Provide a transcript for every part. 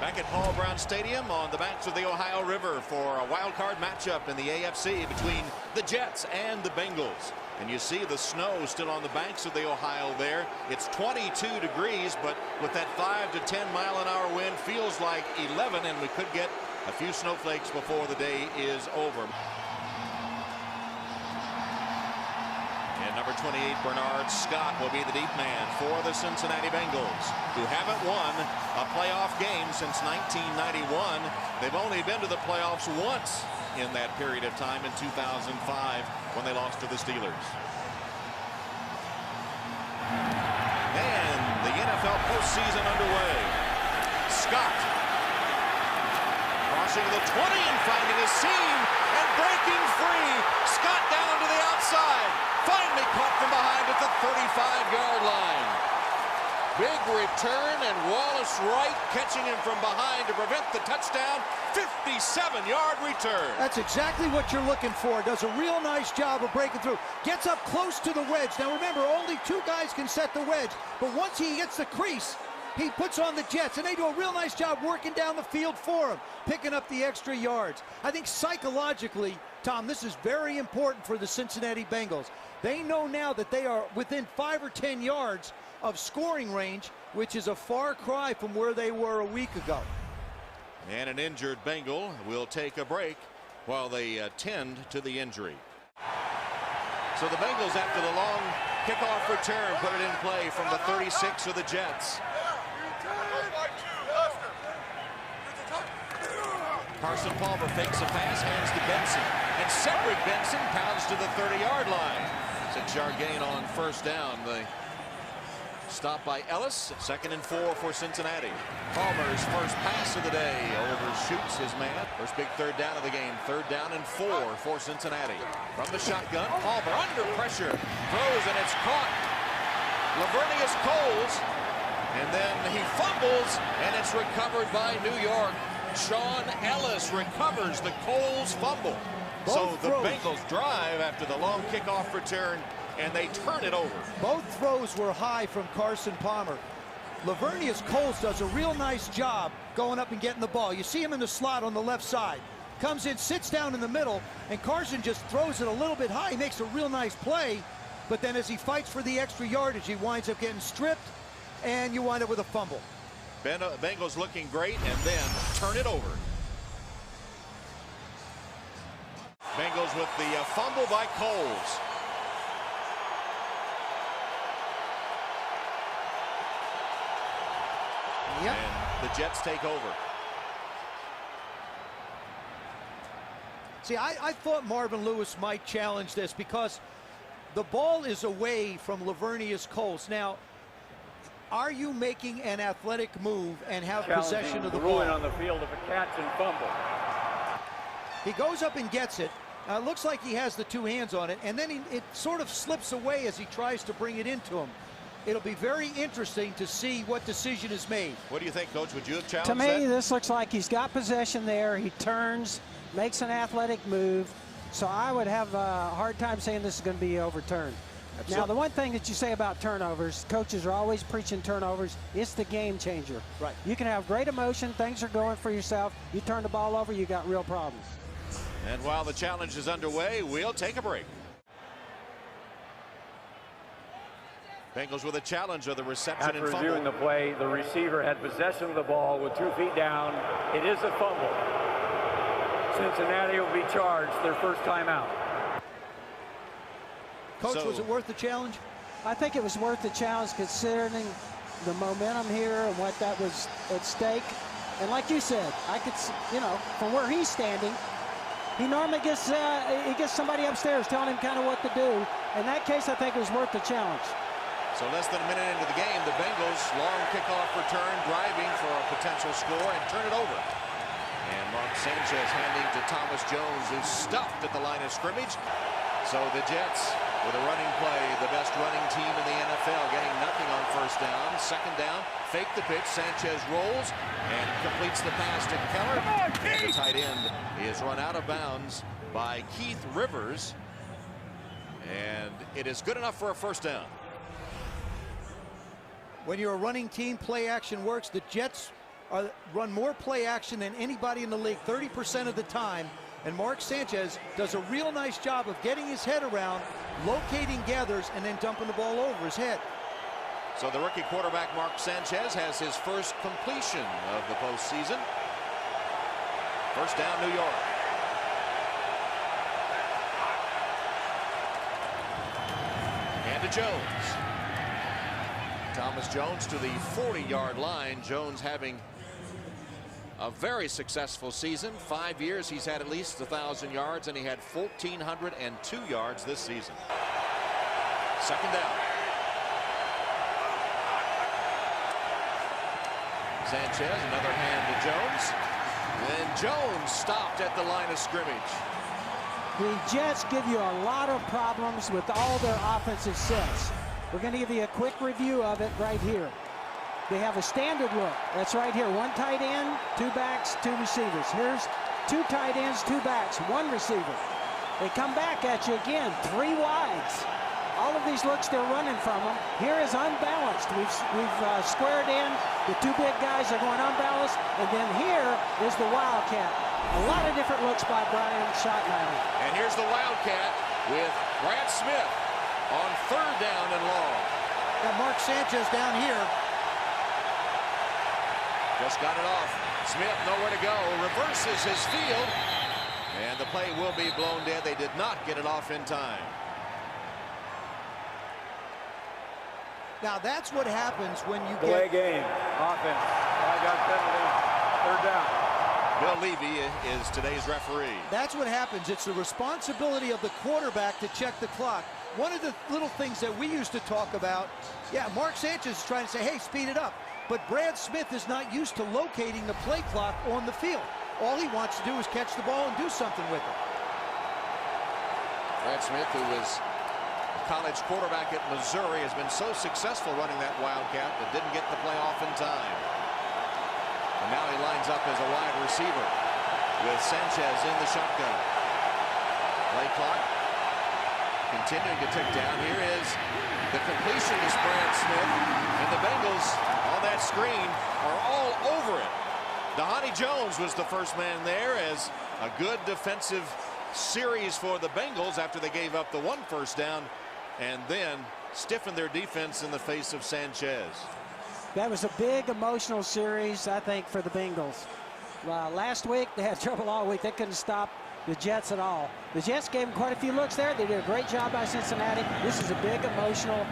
Back at Paul Brown Stadium on the banks of the Ohio River for a wild card matchup in the AFC between the Jets and the Bengals. And you see the snow still on the banks of the Ohio there. It's 22 degrees, but with that 5 to 10 mile-an-hour wind, feels like 11, and we could get a few snowflakes before the day is over. And number 28, Bernard Scott, will be the deep man for the Cincinnati Bengals, who haven't won a playoff game since 1991. They've only been to the playoffs once in that period of time in 2005 when they lost to the Steelers. And the NFL postseason underway. Scott crossing the 20 and finding a seam and breaking free. Scott down to the outside. Finally caught from behind at the 35-yard line. Big return, and Wallace Wright catching him from behind to prevent the touchdown. 57-yard return. That's exactly what you're looking for. Does a real nice job of breaking through. Gets up close to the wedge. Now remember, only two guys can set the wedge, but once he hits the crease, he puts on the Jets, and they do a real nice job working down the field for him, picking up the extra yards. I think psychologically, Tom, this is very important for the Cincinnati Bengals. They know now that they are within 5 or 10 yards of scoring range, which is a far cry from where they were a week ago. And an injured Bengal will take a break while they tend to the injury. So the Bengals, after the long kickoff return, put it in play from the 36 of the Jets. Carson Palmer fakes a pass, hands to Benson, and Cedric Benson pounds to the 30-yard line. 6-yard gain on first down. The stop by Ellis. 2nd and 4 for Cincinnati. Palmer's first pass of the day overshoots his man. First big third down of the game. 3rd down and 4 for Cincinnati. From the shotgun, Palmer under pressure, throws, and it's caught. Lavernius Coles, and then he fumbles, and it's recovered by New York. Sean Ellis recovers the Coles fumble. So the Bengals drive after the long kickoff return, and they turn it over. Both throws were high from Carson Palmer. Lavernius Coles does a real nice job going up and getting the ball. You see him in the slot on the left side. Comes in, sits down in the middle, and Carson just throws it a little bit high. He makes a real nice play, but then as he fights for the extra yardage, he winds up getting stripped, and you wind up with a fumble. Bengals looking great, and then turn it over. Bengals with the fumble by Coles. Yep. And the Jets take over. See, I thought Marvin Lewis might challenge this because the ball is away from Lavernius Coles. Now, are you making an athletic move and have possession of the ball? Ruling on the field of a catch and fumble. He goes up and gets it. Looks like he has the two hands on it, and then it sort of slips away as he tries to bring it into him. It'll be very interesting to see what decision is made. What do you think, Coach? Would you have challenged To me, that? this looks like he's got possession there. He turns, makes an athletic move. So I would have a hard time saying this is going to be overturned. Now, the one thing that you say about turnovers, coaches are always preaching turnovers, it's the game changer. Right. You can have great emotion, things are going for yourself, you turn the ball over, you got real problems. And while the challenge is underway, we'll take a break. Bengals with a challenge of the reception and fumble. After reviewing the play, the receiver had possession of the ball with 2 feet down. It is a fumble. Cincinnati will be charged their first time out. Coach, was it worth the challenge? I think it was worth the challenge considering the momentum here and what that was at stake. And like you said, I could, you know, from where he's standing, he normally gets somebody upstairs telling him kind of what to do. In that case, I think it was worth the challenge. So less than a minute into the game, the Bengals long kickoff return, driving for a potential score, and turn it over. And Mark Sanchez handing to Thomas Jones, who's stuffed at the line of scrimmage. So the Jets, with a running play, the best running team in the NFL, getting nothing on first down. 2nd down, fake the pitch. Sanchez rolls and completes the pass to Keller. And the tight end is run out of bounds by Keith Rivers. And it is good enough for a first down. When you're a running team, play action works. The Jets run more play action than anybody in the league, 30% of the time. And Mark Sanchez does a real nice job of getting his head around, locating gathers, and then dumping the ball over his head. So the rookie quarterback Mark Sanchez has his first completion of the postseason. First down, New York. And to Jones. Thomas Jones to the 40-yard line. Jones having a very successful season. 5 years he's had at least 1,000 yards, and he had 1,402 yards this season. Second down. Sanchez, another hand to Jones. And Jones stopped at the line of scrimmage. The Jets give you a lot of problems with all their offensive sets. We're going to give you a quick review of it right here. They have a standard look. That's right here. One tight end, two backs, two receivers. Here's two tight ends, two backs, one receiver. They come back at you again, three wides. All of these looks they're running from them. Here is unbalanced. We've squared in. The two big guys are going unbalanced. And then here is the Wildcat. A lot of different looks by Brian Schottenheimer. And here's the Wildcat with Brad Smith on third down and long. Got Mark Sanchez down here. Just got it off. Smith nowhere to go. Reverses his field. And the play will be blown dead. They did not get it off in time. Now that's what happens when you Delay get game. Offense. I got penalty. Third down. Bill Levy is today's referee. That's what happens. It's the responsibility of the quarterback to check the clock. One of the little things that we used to talk about, yeah, Mark Sanchez is trying to say, hey, speed it up. But Brad Smith is not used to locating the play clock on the field. All he wants to do is catch the ball and do something with it. Brad Smith, who was a college quarterback at Missouri, has been so successful running that Wildcat but didn't get the play off in time. And now he lines up as a wide receiver with Sanchez in the shotgun. Play clock continuing to tick down. Here is the completion to Brad Smith, and the Bengals on that screen are all over it. Dhani Jones was the first man there, as a good defensive series for the Bengals after they gave up the one first down and then stiffened their defense in the face of Sanchez. That was a big emotional series, I think, for the Bengals. Last week, they had trouble all week. They couldn't stop the Jets at all. The Jets gave them quite a few looks there. They did a great job by Cincinnati. This is a big emotional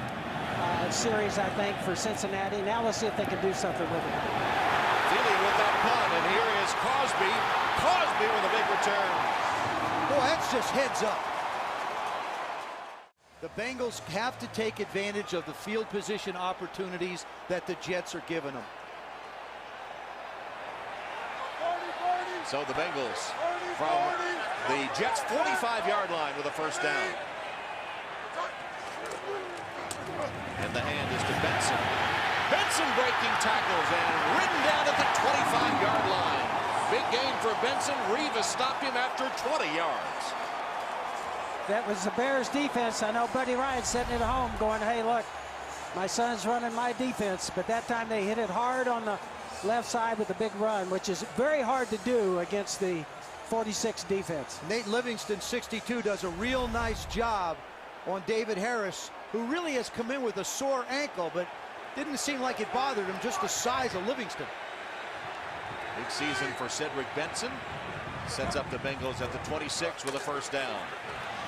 series, I think, for Cincinnati. Now let's see if they can do something with it. Dealing with that punt, and here is Crosby. Crosby with a big return. Boy, that's just heads up. The Bengals have to take advantage of the field position opportunities that the Jets are giving them. So the Bengals from the Jets' 45-yard line with a first down. And the hand is to Benson. Benson breaking tackles and ridden down at the 25-yard line. Big gain for Benson. Rivas stopped him after 20 yards. That was the Bears defense. I know Buddy Ryan sitting at home going, hey, look, my son's running my defense. But that time they hit it hard on the left side with a big run, which is very hard to do against the 46 defense. Nate Livingston, 62, does a real nice job on David Harris, who really has come in with a sore ankle, but didn't seem like it bothered him, just the size of Livingston. Big season for Cedric Benson. Sets up the Bengals at the 26 with a first down.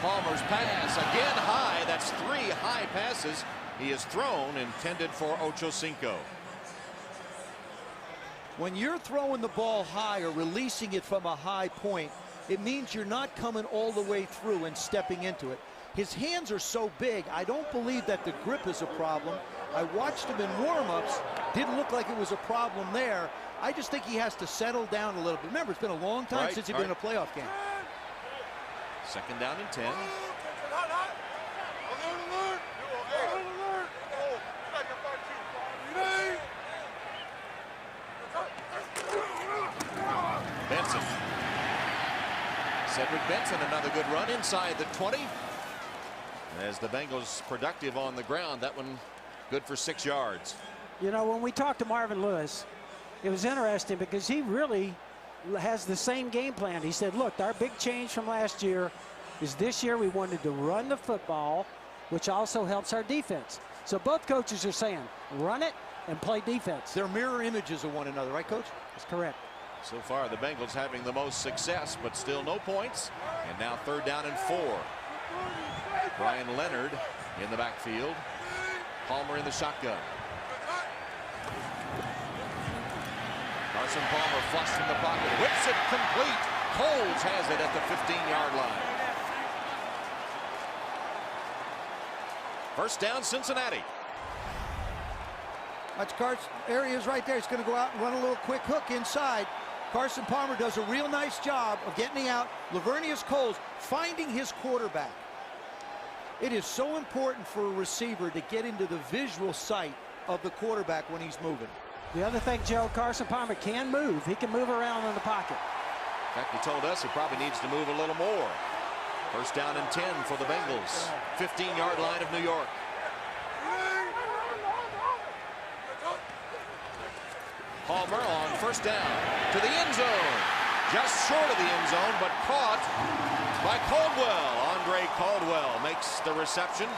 Palmer's pass again high. That's 3 high passes he has thrown, intended for Ochocinco. When you're throwing the ball high or releasing it from a high point, it means you're not coming all the way through and stepping into it. His hands are so big, I don't believe that the grip is a problem. I watched him in warm-ups. Didn't look like it was a problem there. I just think he has to settle down a little bit. Remember, it's been a long time since he's been in a playoff game. Second down and 10. Benson. Cedric Benson, another good run inside the 20. As the Bengals productive on the ground, that one good for 6 yards. You know, when we talked to Marvin Lewis, it was interesting because he really has the same game plan. He said, look, our big change from last year is this year we wanted to run the football, which also helps our defense. So both coaches are saying, run it and play defense. They're mirror images of one another, right, Coach? That's correct. So far, the Bengals having the most success, but still no points. And now 3rd down and 4. Brian Leonard in the backfield. Palmer in the shotgun. Carson Palmer flushed in the pocket. Whips it complete. Coles has it at the 15-yard line. 1st down, Cincinnati. That's Carson. There he is right there. He's going to go out and run a little quick hook inside. Carson Palmer does a real nice job of getting out. Lavernius Coles finding his quarterback. It is so important for a receiver to get into the visual sight of the quarterback when he's moving. The other thing, Joe, Carson Palmer can move. He can move around in the pocket. In fact, he told us he probably needs to move a little more. 1st down and 10 for the Bengals. 15-yard line of New York. Palmer on 1st down to the end zone. Just short of the end zone, but caught by Caldwell. Andre Caldwell makes the reception.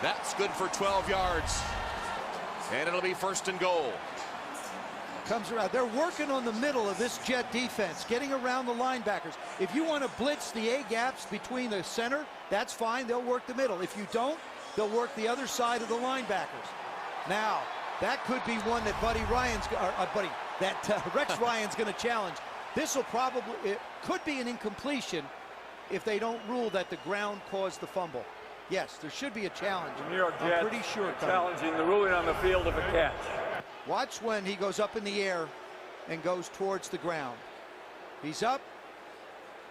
That's good for 12 yards. And it'll be 1st and goal. Comes around. They're working on the middle of this Jet defense, getting around the linebackers. If you want to blitz the A gaps between the center, that's fine. They'll work the middle. If you don't, they'll work the other side of the linebackers. Now, that could be one that Rex Ryan's going to challenge. This will probably, it could be an incompletion if they don't rule that the ground caused the fumble. Yes, there should be a challenge. The New York Jets I'm pretty sure challenging the ruling on the field of a catch. Watch when he goes up in the air and goes towards the ground. He's up.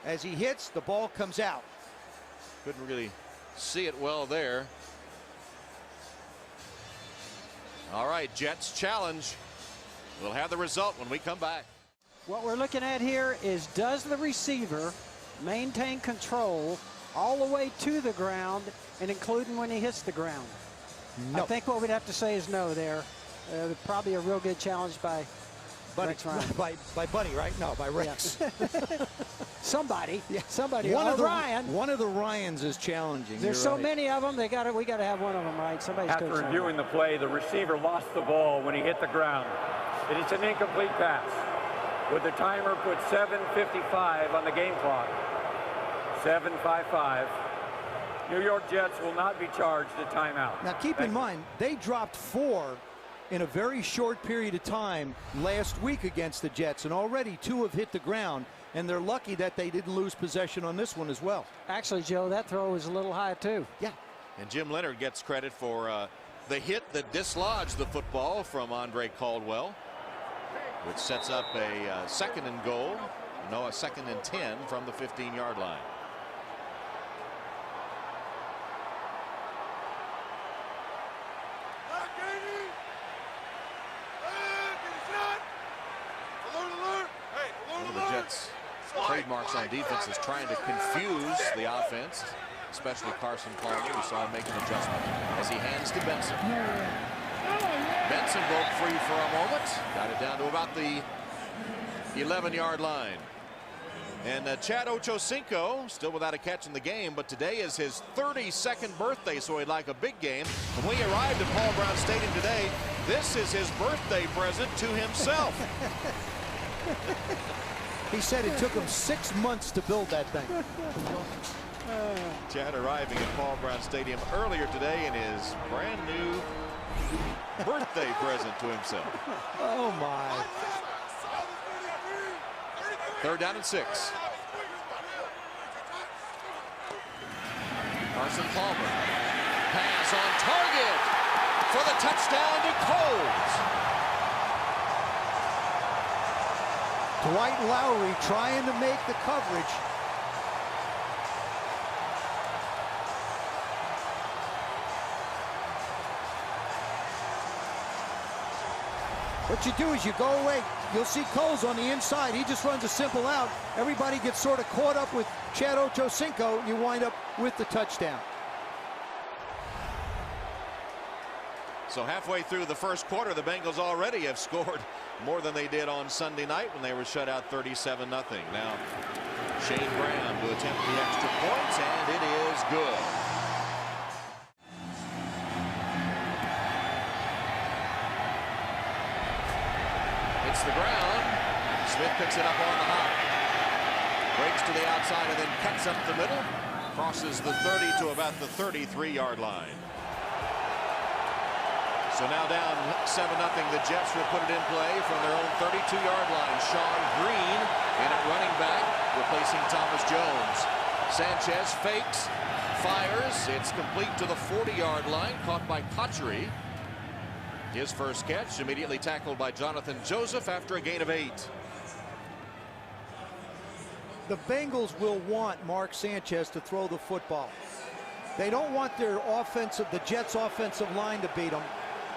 As he hits, the ball comes out. Couldn't really see it well there. All right, Jets challenge. We'll have the result when we come back. What we're looking at here is, does the receiver maintain control all the way to the ground and including when he hits the ground? No. I think what we'd have to say is no there. Probably a real good challenge by Rex Ryan. by Buddy, right? No, by Rex. Yeah. Somebody. Yeah. Somebody. One of the Ryans is challenging. There's so many of them. We got to have one of them, right? Somebody's After reviewing the play, the receiver lost the ball when he hit the ground. It is an incomplete pass. With the timer put 7:55 on the game clock. 7:55. New York Jets will not be charged a timeout. Now keep in mind, they dropped 4 in a very short period of time last week against the Jets, and already 2 have hit the ground, and they're lucky that they didn't lose possession on this one as well. Actually, Joe, that throw was a little high too. Yeah. And Jim Leonard gets credit for the hit that dislodged the football from Andre Caldwell, which sets up a 2nd and goal. No, a 2nd and 10 from the 15-yard line. One of the Jets' trademarks on defense is trying to confuse the offense, especially Carson Palmer. We saw him make an adjustment as he hands to Benson. Benson broke free for a moment, got it down to about the 11-yard line. And Chad Ochocinco still without a catch in the game, but today is his 32nd birthday, so he'd like a big game. When he arrived at Paul Brown Stadium today, this is his birthday present to himself. He said it took him 6 months to build that thing. Chad arriving at Paul Brown Stadium earlier today in his brand new birthday present to himself. Oh my. 3rd down and 6. Carson Palmer. Pass on target for the touchdown to Coles. Dwight Lowry trying to make the coverage. What you do is you go away. You'll see Coles on the inside. He just runs a simple out. Everybody gets sort of caught up with Chad Ochocinco, and you wind up with the touchdown. So halfway through the 1st quarter, the Bengals already have scored more than they did on Sunday night when they were shut out 37-0. Now Shane Graham to attempt the extra points, and it is good. Hits the ground. Smith picks it up on the hop. Breaks to the outside and then cuts up the middle. Crosses the 30 to about the 33-yard line. So now down 7-0. The Jets will put it in play from their own 32-yard line. Sean Green in at running back, replacing Thomas Jones. Sanchez fakes, fires. It's complete to the 40-yard line, caught by Cotchery. His first catch, immediately tackled by Jonathan Joseph after a gain of 8. The Bengals will want Mark Sanchez to throw the football. They don't want their the Jets' offensive line to beat them.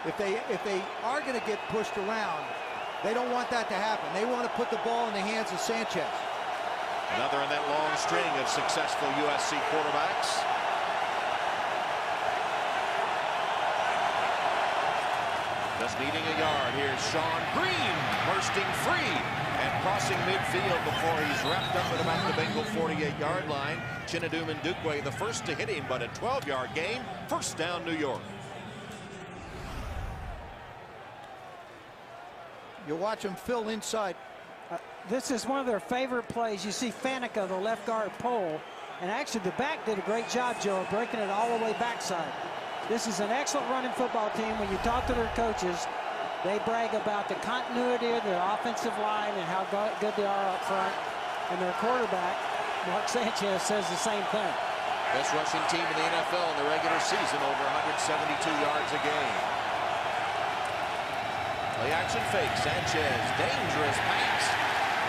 If they are going to get pushed around, they don't want that to happen. They want to put the ball in the hands of Sanchez. Another in that long string of successful USC quarterbacks. Just needing a yard. Here's Sean Green bursting free and crossing midfield before he's wrapped up at about the Bengal 48-yard line. Chinedum Ndukwe the first to hit him, but a 12-yard gain. First down, New York. You watch them fill inside. This is one of their favorite plays. You see Faneca, the left guard, pull, and actually the back did a great job, Joe, breaking it all the way backside. This is an excellent running football team. When you talk to their coaches, they brag about the continuity of their offensive line and how good they are up front. And their quarterback, Mark Sanchez, says the same thing. Best rushing team in the NFL in the regular season, over 172 yards a game. Play action fake. Sanchez, dangerous pass.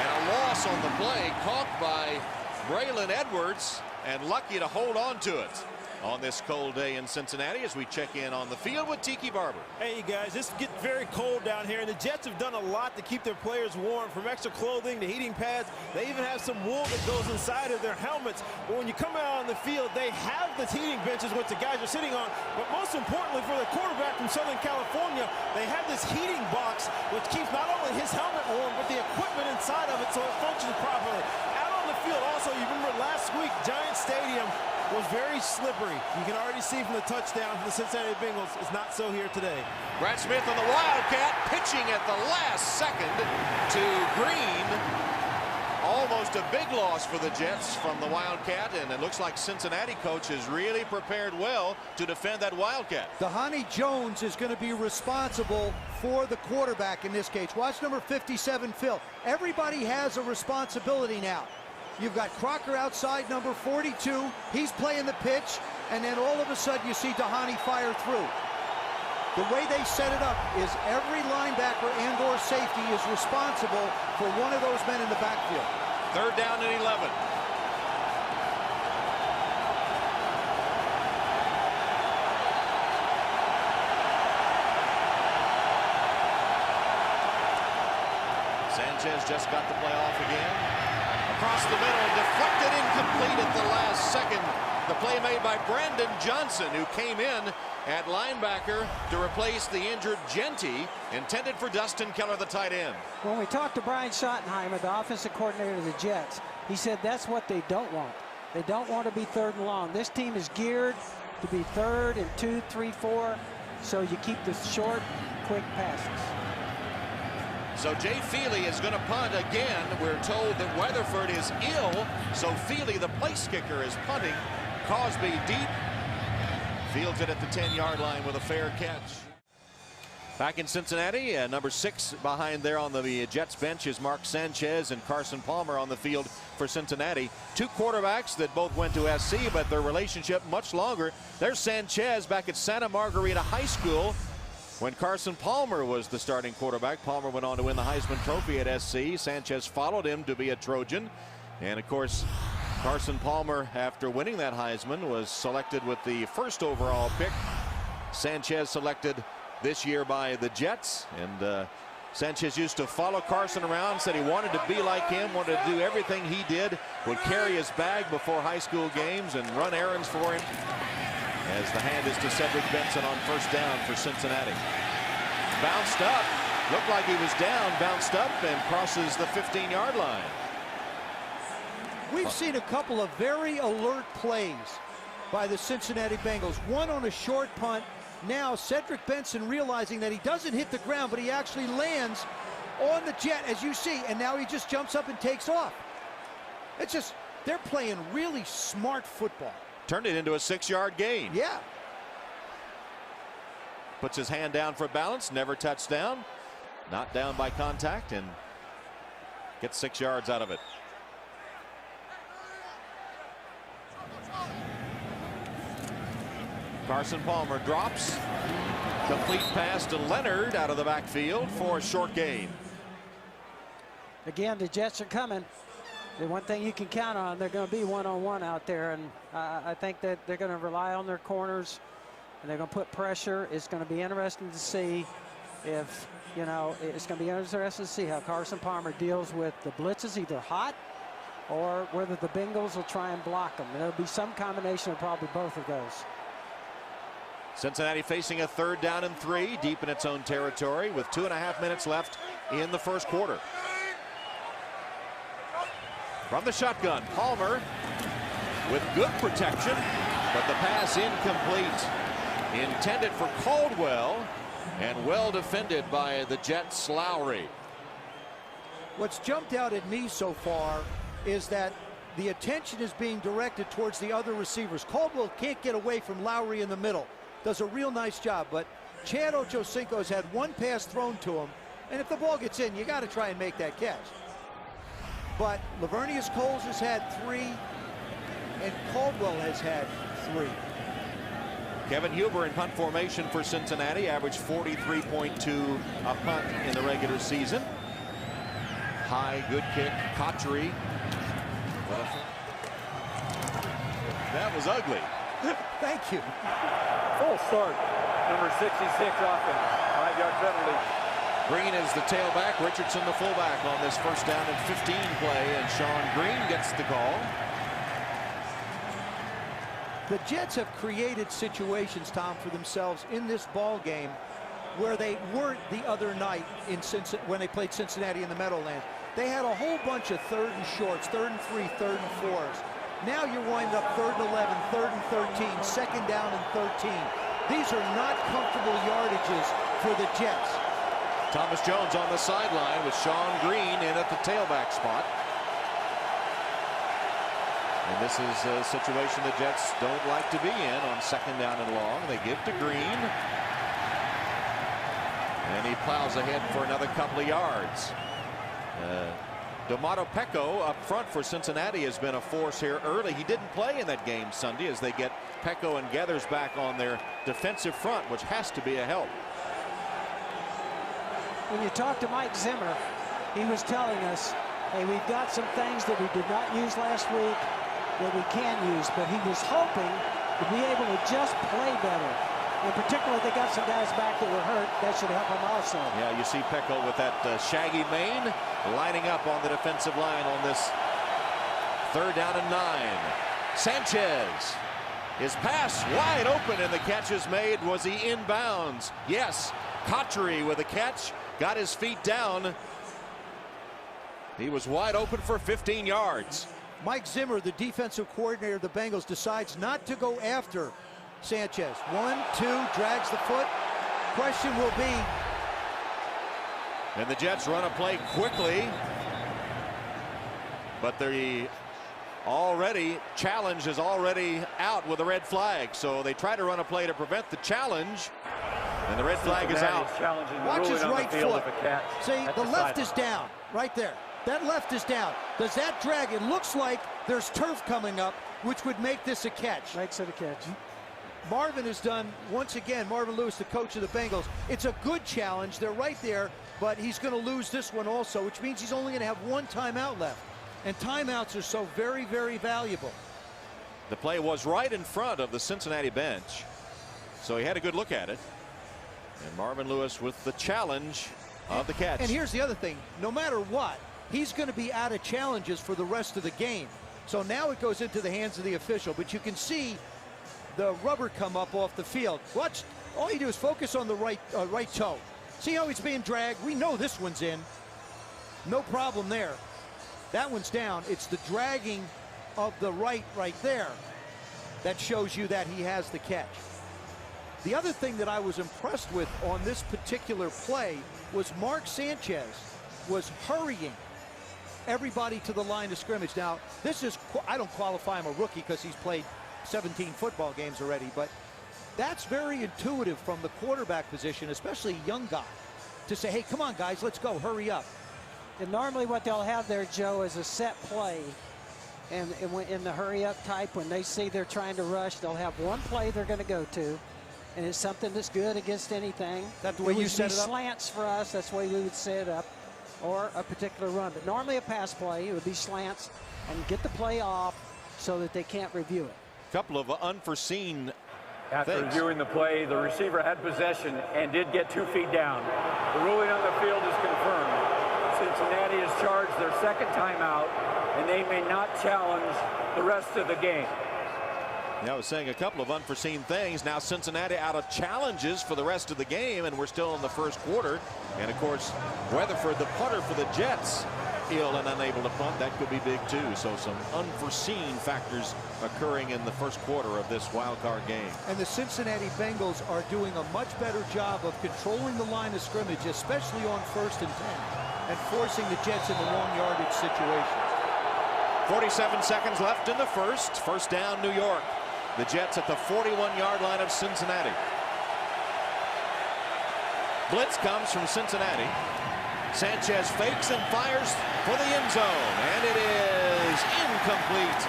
And a loss on the play, caught by Braylon Edwards, and lucky to hold on to it on this cold day in Cincinnati as we check in on the field with Tiki Barber. Hey guys, it's getting very cold down here, and the Jets have done a lot to keep their players warm, from extra clothing to heating pads. They even have some wool that goes inside of their helmets. But when you come out on the field, they have the heating benches which the guys are sitting on, but most importantly for the quarterback from Southern California, they have this heating box which keeps not only his helmet warm, but the equipment inside of it so it functions properly. Out on the field also, you remember last week, Giant Stadium was very slippery. You can already see from the touchdown for the Cincinnati Bengals. It's not so here today. Brad Smith on the Wildcat, pitching at the last second to Green. Almost a big loss for the Jets from the Wildcat, and it looks like Cincinnati coach has really prepared well to defend that Wildcat. Dhani Jones is going to be responsible for the quarterback in this case. Watch number 57, Phil. Everybody has a responsibility now. You've got Crocker outside, number 42. He's playing the pitch, and then all of a sudden you see Dhani fire through. The way they set it up is every linebacker and/or safety is responsible for one of those men in the backfield. Third down and 11. Sanchez just got the play off again. Across the middle, deflected, incomplete at the last second. The play made by Brandon Johnson, who came in at linebacker to replace the injured Genty, intended for Dustin Keller, the tight end. When we talked to Brian Schottenheimer, the offensive coordinator of the Jets, he said that's what they don't want. They don't want to be third and long. This team is geared to be third and 2, 3, 4, so you keep the short, quick passes. So Jay Feely is going to punt again. We're told that Weatherford is ill, so Feely, the place kicker, is punting. Cosby deep, fields it at the 10-yard line with a fair catch. Back in Cincinnati, number 6 behind there on the Jets bench is Mark Sanchez and Carson Palmer on the field for Cincinnati. Two quarterbacks that both went to SC, but their relationship much longer. There's Sanchez back at Santa Margarita High School when Carson Palmer was the starting quarterback. Palmer went on to win the Heisman Trophy at SC. Sanchez followed him to be a Trojan. And of course, Carson Palmer, after winning that Heisman, was selected with the first overall pick. Sanchez selected this year by the Jets. And Sanchez used to follow Carson around, said he wanted to be like him, wanted to do everything he did, would carry his bag before high school games and run errands for him. As the hand is to Cedric Benson on first down for Cincinnati. Bounced up, Looked like he was down, bounced up, and crosses the 15-yard line. We've seen a couple of very alert plays by the Cincinnati Bengals. One on a short punt. Now Cedric Benson realizing that he doesn't hit the ground, but he actually lands on the jet, as you see, and now he just jumps up and takes off. It's just, they're playing really smart football. Turned it into a 6-yard gain. Yeah. Puts his hand down for balance, never touched down. Not down by contact, and gets 6 yards out of it. Carson Palmer drops. Complete pass to Leonard out of the backfield for a short gain. Again, the Jets are coming. The one thing you can count on, they're going to be one-on-one out there, and I think that they're going to rely on their corners, and they're going to put pressure. It's going to be interesting to see if, you know, it's going to be interesting to see how Carson Palmer deals with the blitzes, either hot or whether the Bengals will try and block them. And there'll be some combination of probably both of those. Cincinnati facing a 3rd down and 3 deep in its own territory with 2.5 minutes left in the first quarter. From the shotgun, Palmer with good protection, but the pass incomplete. Intended for Caldwell, and well defended by the Jets' Lowry. What's jumped out at me so far is that the attention is being directed towards the other receivers. Caldwell can't get away from Lowry in the middle. Does a real nice job, but Chad Ochocinco's had one pass thrown to him, and if the ball gets in, you got to try and make that catch. But Lavernius Coles has had 3, and Caldwell has had 3. Kevin Huber in punt formation for Cincinnati, averaged 43.2 a punt in the regular season. High, good kick, Cotchery. That was ugly. Thank you. Full start. Number 66 offense. 5-yard penalty. Green is the tailback, Richardson the fullback on this 1st down and 15 play, and Sean Green gets the call. The Jets have created situations, Tom, for themselves in this ball game where they weren't the other night in when they played Cincinnati in the Meadowlands. They had a whole bunch of 3rd and shorts, 3rd and 3, 3rd and 4s. Now you're winding up 3rd and 11, 3rd and 13, 2nd down and 13. These are not comfortable yardages for the Jets. Thomas Jones on the sideline with Sean Green in at the tailback spot. And this is a situation the Jets don't like to be in on 2nd down and long. They give to Green. And he plows ahead for another couple of yards. D'Amato Pecco up front for Cincinnati has been a force here early. He didn't play in that game Sunday as they get Pecco and Geathers back on their defensive front, which has to be a help. When you talk to Mike Zimmer, he was telling us, hey, we've got some things that we did not use last week that we can use, but he was hoping to be able to just play better. In particular, they got some guys back that were hurt. That should help him also. Yeah, you see Pecco with that shaggy mane lining up on the defensive line on this 3rd down and 9. Sanchez, his pass wide open, and the catch is made. Was he inbounds? Yes. Cotchery with a catch, got his feet down. He was wide open for 15 yards. Mike Zimmer, the defensive coordinator of the Bengals, decides not to go after Sanchez. 1, 2, drags the foot. Question will be. And the Jets run a play quickly, but the challenge is already out with a red flag. So they try to run a play to prevent the challenge, and the red flag is out. Watch his right foot. See, the left is down right there. That left is down. Does that drag? It looks like there's turf coming up, which would make this a catch. Makes it a catch. Marvin has done, once again, Marvin Lewis, the coach of the Bengals. It's a good challenge. They're right there, but he's going to lose this one also, which means he's only going to have 1 timeout left. And timeouts are so very, very valuable. The play was right in front of the Cincinnati bench, so he had a good look at it. And Marvin Lewis with the challenge of the catch. And here's the other thing. No matter what, he's going to be out of challenges for the rest of the game. So now it goes into the hands of the official. But you can see the rubber come up off the field. Watch. All you do is focus on the right toe. See how he's being dragged? We know this one's in. No problem there. That one's down. It's the dragging of the right there that shows you that he has the catch. The other thing that I was impressed with on this particular play was Mark Sanchez was hurrying everybody to the line of scrimmage. Now, this is, I don't qualify him a rookie because he's played 17 football games already, but that's very intuitive from the quarterback position, especially a young guy, to say, hey, come on, guys, let's go, hurry up. And normally what they'll have there, Joe, is a set play. And in the hurry-up type, when they see they're trying to rush, they'll have one play they're going to go to, and it's something that's good against anything. That's the way you set it up? Slants for us, that's the way we would set it up, or a particular run. But normally a pass play, it would be slants, and get the play off so that they can't review it. Couple of unforeseen After things. reviewing the play, the receiver had possession and did get 2 feet down. The ruling on the field is confirmed. Cincinnati has charged their second timeout, and they may not challenge the rest of the game. Yeah, I was saying a couple of unforeseen things. Now Cincinnati out of challenges for the rest of the game, and we're still in the first quarter. And of course, Weatherford, the punter for the Jets, ill and unable to punt. That could be big too. So some unforeseen factors occurring in the first quarter of this wild card game. And the Cincinnati Bengals are doing a much better job of controlling the line of scrimmage, especially on 1st and 10, and forcing the Jets into long yardage situations. 47 seconds left in the first. First down, New York. The Jets at the 41-yard line of Cincinnati. Blitz comes from Cincinnati. Sanchez fakes and fires for the end zone, and it is incomplete.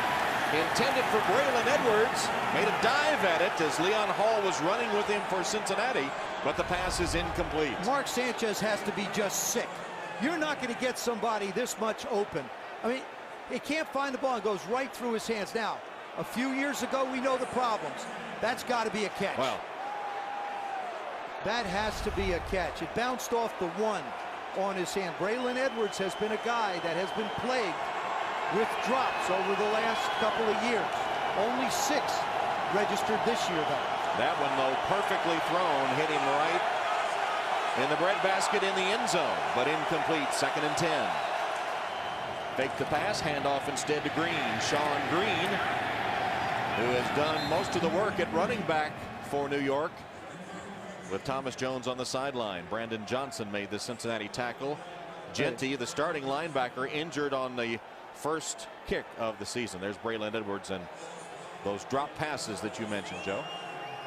Intended for Braylon Edwards. Made a dive at it as Leon Hall was running with him for Cincinnati, but the pass is incomplete. Mark Sanchez has to be just sick. You're not going to get somebody this much open. I mean, he can't find the ball and goes right through his hands. Now, a few years ago, we know the problems. That's got to be a catch. Well, that has to be a catch. It bounced off the one on his hand. Braylon Edwards has been a guy that has been plagued with drops over the last couple of years. Only 6 registered this year, though. that one, though, perfectly thrown, hit him right in the breadbasket in the end zone, but incomplete. 2nd and 10. Fake the pass, handoff instead to Green. Sean Green, who has done most of the work at running back for New York, with Thomas Jones on the sideline. Brandon Johnson made the Cincinnati tackle. Genty, the starting linebacker, injured on the first kick of the season. There's Braylon Edwards and those drop passes that you mentioned, Joe.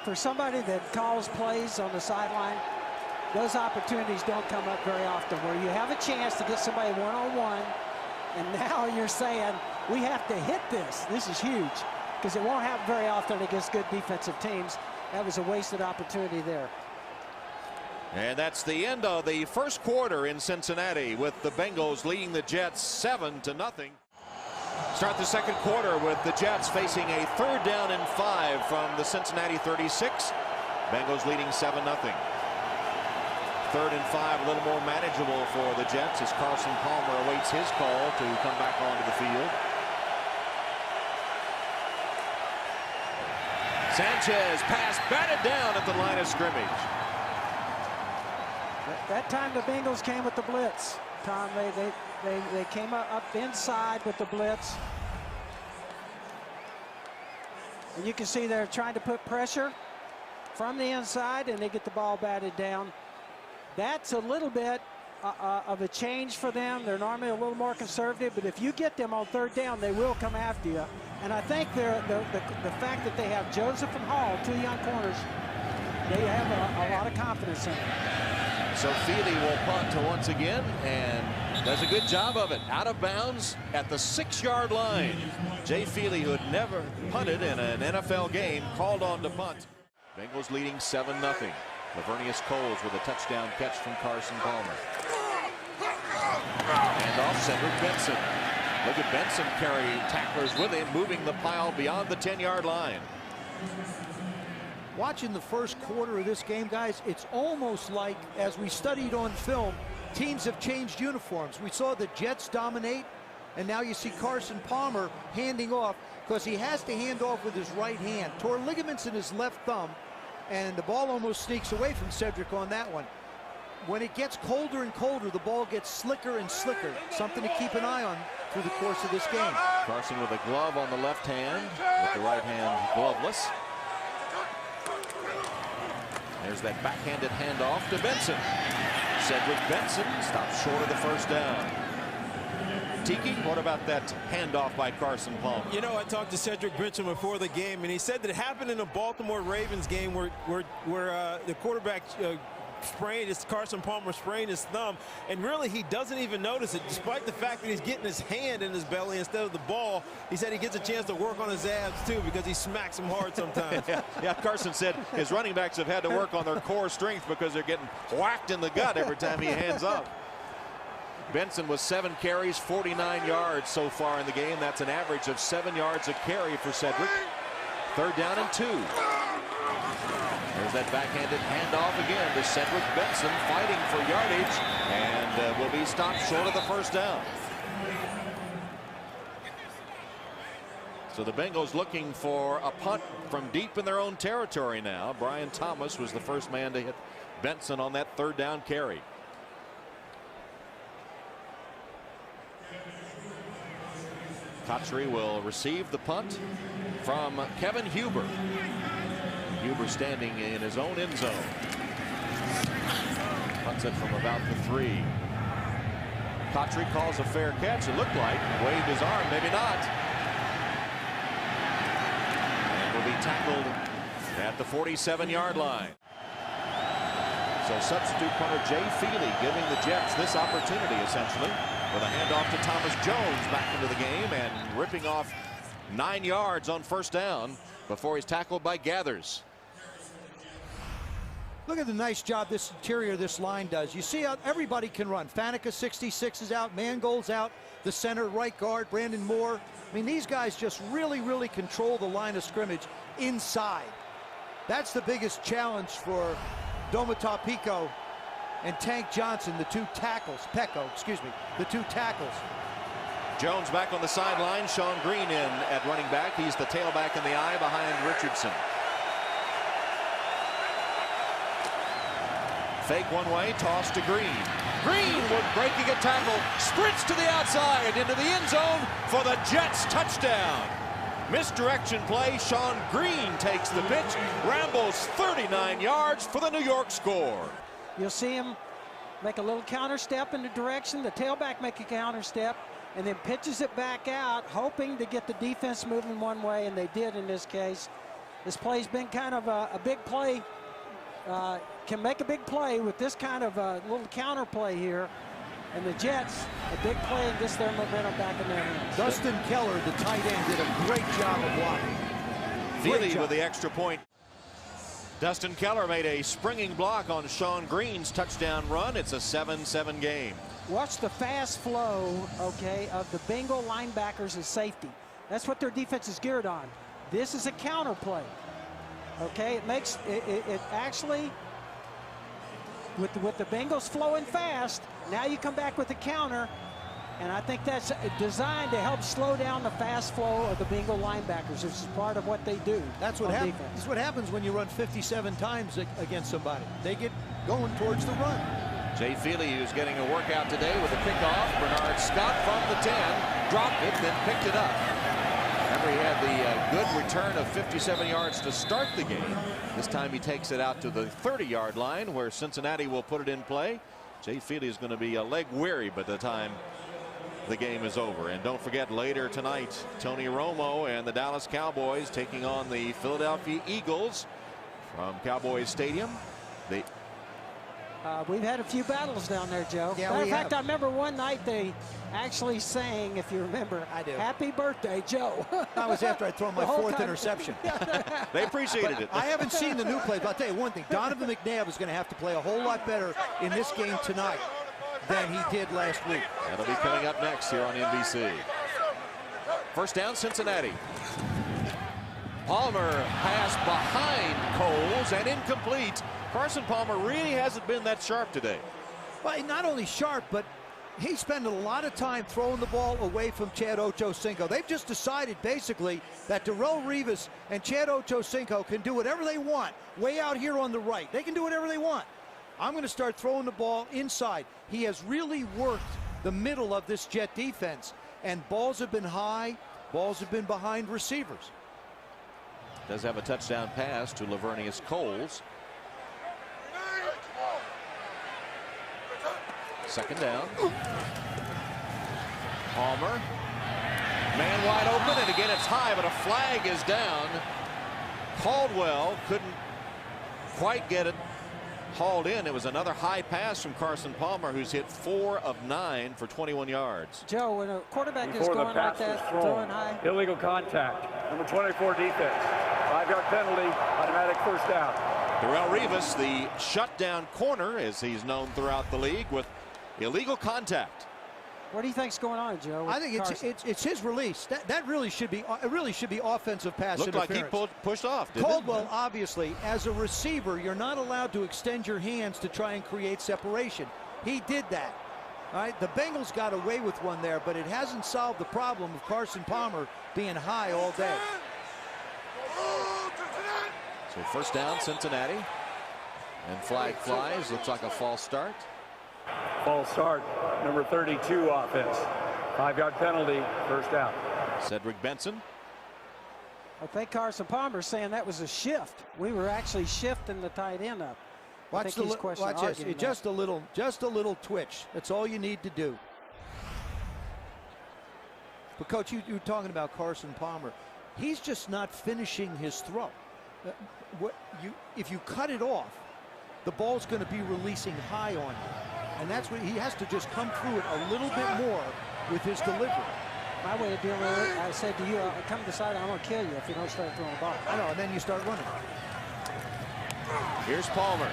For somebody that calls plays on the sideline, those opportunities don't come up very often, where you have a chance to get somebody one-on-one, and now you're saying, we have to hit this. This is huge, because it won't happen very often against good defensive teams. That was a wasted opportunity there. And that's the end of the first quarter in Cincinnati, with the Bengals leading the Jets 7-0. Start the second quarter with the Jets facing a 3rd down and 5 from the Cincinnati 36. Bengals leading 7-0. 3rd and 5, a little more manageable for the Jets as Carson Palmer awaits his call to come back onto the field. Sanchez pass batted down at the line of scrimmage. That time the Bengals came with the blitz. Tom, they came up inside with the blitz. And you can see they're trying to put pressure from the inside, and they get the ball batted down. That's a little bit of a change for them. They're normally a little more conservative, but if you get them on 3rd down, they will come after you. And I think the fact that they have Joseph and Hall, 2 young corners, they have a lot of confidence in them. So Feely will punt once again and does a good job of it. Out of bounds at the 6-yard line. Jay Feely, who had never punted in an NFL game, called on to punt. Bengals leading 7-0. Lavernius Coles with a touchdown catch from Carson Palmer. And off Cedric Benson. Look at Benson carrying tacklers with him, moving the pile beyond the 10-yard line. Watching the first quarter of this game, guys, it's almost like, as we studied on film, teams have changed uniforms. We saw the Jets dominate, and now you see Carson Palmer handing off, because he has to hand off with his right hand. Tore ligaments in his left thumb, and the ball almost sneaks away from Cedric on that one. when it gets colder and colder, the ball gets slicker and slicker. Something to keep an eye on through the course of this game. Carson with a glove on the left hand, with the right hand gloveless. There's that backhanded handoff to Benson. Cedric Benson stops short of the first down. Tiki, what about that handoff by Carson Palmer? You know, I talked to Cedric Benson before the game, and he said that it happened in a Baltimore Ravens game where the quarterback Carson Palmer sprained his thumb, and really he doesn't even notice it, despite the fact that he's getting his hand in his belly instead of the ball. He said he gets a chance to work on his abs too, because he smacks them hard sometimes. Yeah, Carson said his running backs have had to work on their core strength because they're getting whacked in the gut every time he hands up. Benson with 7 carries, 49 yards so far in the game. That's an average of 7 yards a carry for Cedric. 3rd down and 2. There's that backhanded handoff again to Cedric Benson, fighting for yardage, and will be stopped short of the first down. So the Bengals looking for a punt from deep in their own territory now. Brian Thomas was the first man to hit Benson on that 3rd down carry. Cotchery will receive the punt from Kevin Huber. Huber standing in his own end zone. Punts it from about the 3. Cotchery calls a fair catch. It looked like. Waved his arm. Maybe not. And will be tackled at the 47-yard line. So substitute punter Jay Feely giving the Jets this opportunity, essentially, with a handoff to Thomas Jones back into the game and ripping off 9 yards on 1st down before he's tackled by Gathers. Look at the nice job this interior, this line does. You see how everybody can run. Faneca 66 is out, Mangold's out, the center right guard Brandon Moore. I mean, these guys just really control the line of scrimmage inside. That's the biggest challenge for Domata Pico and Tank Johnson, the 2 tackles. Pecco, excuse me, the 2 tackles. Jones back on the sideline. Sean Green in at running back. He's the tailback in the eye behind Richardson. Fake one way, toss to Green. Greenwood breaking a tackle, sprints to the outside into the end zone for the Jets touchdown. Misdirection play. Sean Green takes the pitch, rambles 39 yards for the New York score. You'll see him make a little counter step in the direction, the tailback make a counter step, and then pitches it back out, hoping to get the defense moving one way, and they did in this case. This play's been kind of a big play. Can make a big play with this kind of a little counter play here. And the Jets, a big play and gets their momentum back in their hands. Dustin Keller, the tight end, did a great job of blocking. Feely with the extra point. Dustin Keller made a springing block on Sean Green's touchdown run. It's a 7-7 game. Watch the fast flow, okay, of the Bengal linebackers and safety. That's what their defense is geared on. This is a counter play. Okay, it makes it actually, with the Bengals flowing fast, now you come back with the counter, and I think that's designed to help slow down the fast flow of the Bengal linebackers. This is part of what they do. That's what happens. This is what happens when you run 57 times against somebody. They get going towards the run. Jay Feely, who's getting a workout today with a kickoff. Bernard Scott from the 10, dropped it, then picked it up. Remember, he had the good return of 57 yards to start the game. This time he takes it out to the 30-yard line where Cincinnati will put it in play. Jay Feely is going to be leg weary by the time the game is over. And don't forget, later tonight, Tony Romo and the Dallas Cowboys taking on the Philadelphia Eagles from Cowboys Stadium. We've had a few battles down there, Joe. Yeah, Matter of fact, I remember one night they actually sang, if you remember, I do. "Happy Birthday, Joe." That was after I threw my 4th interception. They appreciated it. I haven't seen the new plays, but I'll tell you one thing. Donovan McNabb is going to have to play a whole lot better in this game tonight than he did last week. That'll be coming up next here on NBC. First down, Cincinnati. Palmer pass behind Coles and incomplete. Carson Palmer really hasn't been that sharp today. Well, not only sharp, but he's spending a lot of time throwing the ball away from Chad Ochocinco. They've just decided, basically, that Darrelle Revis and Chad Ochocinco can do whatever they want way out here on the right. They can do whatever they want. I'm going to start throwing the ball inside. He has really worked the middle of this Jet defense, and balls have been high, balls have been behind receivers. Does have a touchdown pass to Lavernius Coles. Second down. Palmer. Man wide open, and again it's high, but a flag is down. Caldwell couldn't quite get it hauled in. It was another high pass from Carson Palmer, who's hit 4 of 9 for 21 yards. Joe, when a quarterback is Before going the like pass that, was thrown, throwing high. illegal contact. Number 24 defense. 5-yard penalty, automatic first down. Darrelle Revis, the shutdown corner, as he's known throughout the league, with illegal contact. What do you think's going on, Joe? I think it's his release. That really should be offensive pass Looked interference. like he pushed off, didn't Caldwell, obviously, as a receiver, you're not allowed to extend your hands to try and create separation. He did that. All right, the Bengals got away with one there, but it hasn't solved the problem of Carson Palmer being high all day. So first down, Cincinnati. And flag flies. Looks like a false start. False start, number 32 offense. 5-yard penalty, first down. Cedric Benson. I think Carson Palmer's saying that was a shift. We were actually shifting the tight end up. Watch this. Just a little twitch. That's all you need to do. But Coach, you're talking about Carson Palmer. He's just not finishing his throw. If you cut it off, the ball's going to be releasing high on you. And that's what he has to just come through it a little bit more with his delivery. My way of dealing with it, I said to you, I'll come decide I'm going to kill you if you don't start throwing the ball. I know, and then you start running. Here's Palmer.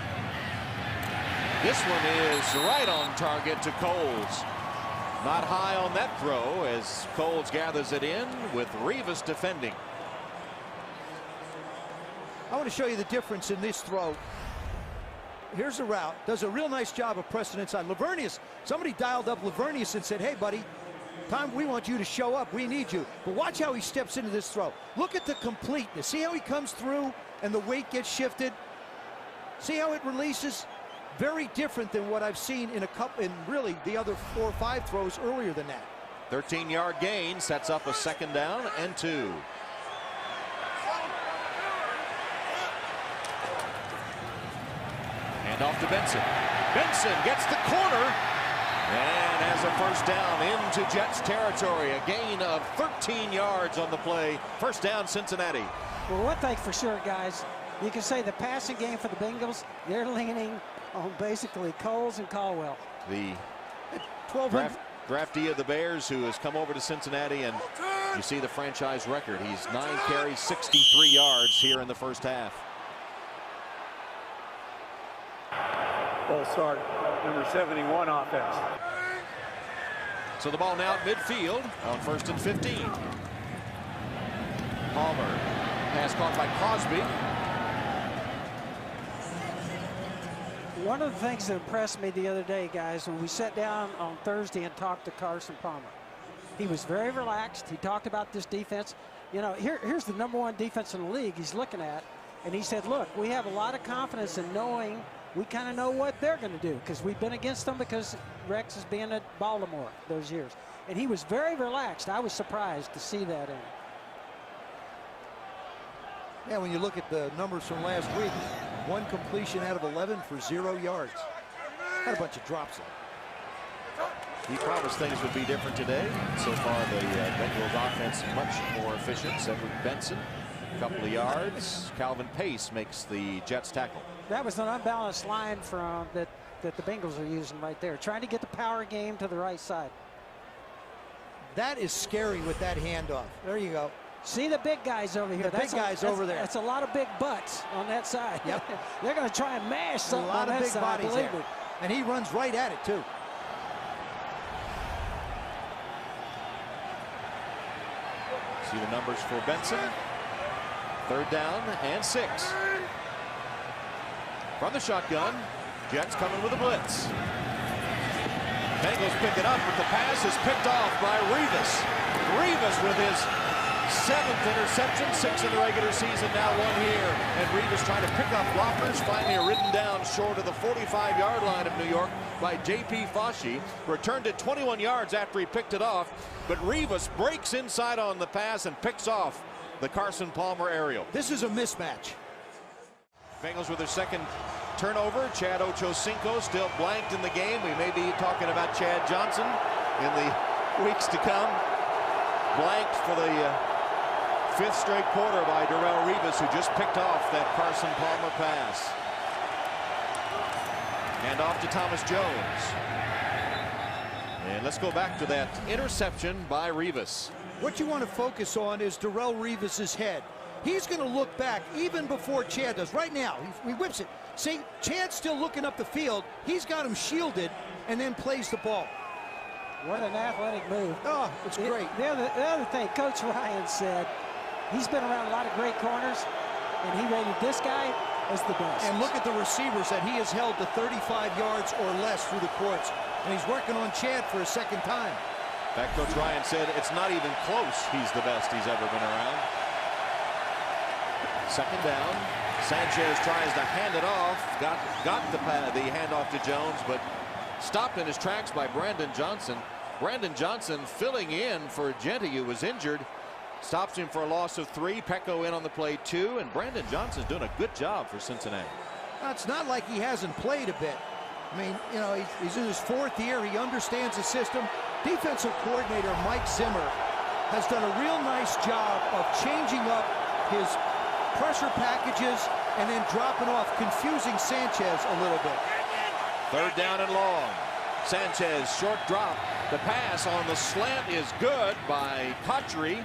This one is right on target to Coles. Not high on that throw as Coles gathers it in with Revis defending. I want to show you the difference in this throw. Here's the route. Does a real nice job of pressing inside. Lavernius, somebody dialed up Lavernius and said, hey, buddy, we want you to show up. We need you. But watch how he steps into this throw. Look at the completeness. See how he comes through and the weight gets shifted? See how it releases? Very different than what I've seen in really the other 4 or 5 throws earlier than that. 13-yard gain sets up a second down and 2. Hand off to Benson. Benson gets the corner and has a first down into Jets territory. A gain of 13 yards on the play. First down, Cincinnati. Well, one thing for sure, guys, you can say the passing game for the Bengals, they're leaning on basically Coles and Caldwell. The 1,200. draftee of the Bears who has come over to Cincinnati, and you see the franchise record. He's 9 carries, 63 yards here in the first half. Full start, number 71 offense. So the ball now at midfield on 1st and 15. Palmer, pass caught by Crosby. One of the things that impressed me the other day, guys, when we sat down on Thursday and talked to Carson Palmer, he was very relaxed. He talked about this defense. You know, here's the #1 defense in the league he's looking at, and he said, look, we have a lot of confidence in knowing we kind of know what they're going to do because we've been against them because Rex has been at Baltimore those years. And he was very relaxed. I was surprised to see that in him. Yeah, when you look at the numbers from last week, 1 completion out of 11 for 0 yards. Had a bunch of drops in. He promised things would be different today. So far, the Bengals offense much more efficient. Cedric Benson, a couple of yards. Calvin Pace makes the Jets tackle. That was an unbalanced line from that the Bengals are using right there, trying to get the power game to the right side. That is scary with that handoff. There you go. See the big guys over here. The big guys over there. That's a lot of big butts on that side. Yep. They're going to try and mash something a lot on of that big side, bodies believe there. me. And he runs right at it, too. See the numbers for Benson. 3rd down and 6. From the shotgun, Jets coming with a blitz. Bengals pick it up, but the pass is picked off by Revis. Revis with his 7th interception, 6 in the regular season, now 1 here. And Reed is trying to pick up blockers, finally ridden down short of the 45-yard line of New York by J.P. Fauci. Returned it 21 yards after he picked it off, but Rivas breaks inside on the pass and picks off the Carson Palmer aerial. This is a mismatch. Bengals with their second turnover. Chad Ochocinco still blanked in the game. We may be talking about Chad Johnson in the weeks to come. Blanked for the 5th straight quarter by Darrelle Revis, who just picked off that Carson Palmer pass. And off to Thomas Jones. And let's go back to that interception by Revis. What you want to focus on is Darrelle Revis's head. He's going to look back even before Chad does. Right now, he whips it. See, Chad's still looking up the field. He's got him shielded and then plays the ball. What an athletic move. Oh, it's great. The other thing, Coach Ryan said, he's been around a lot of great corners, and he rated this guy as the best. And look at the receivers that he has held to 35 yards or less through the courts. And he's working on Chad for a second time. In fact, Coach Ryan said it's not even close. He's the best he's ever been around. Second down. Sanchez tries to hand it off. Got the handoff to Jones, but stopped in his tracks by Brandon Johnson. Brandon Johnson filling in for Genty, who was injured. Stops him for a loss of 3. Pecco in on the play 2, and Brandon Johnson's doing a good job for Cincinnati. Well, it's not like he hasn't played a bit. I mean, you know, he's in his 4th year. He understands the system. Defensive coordinator Mike Zimmer has done a real nice job of changing up his pressure packages and then dropping off, confusing Sanchez a little bit. 3rd down and long. Sanchez, short drop. The pass on the slant is good by Cotchery.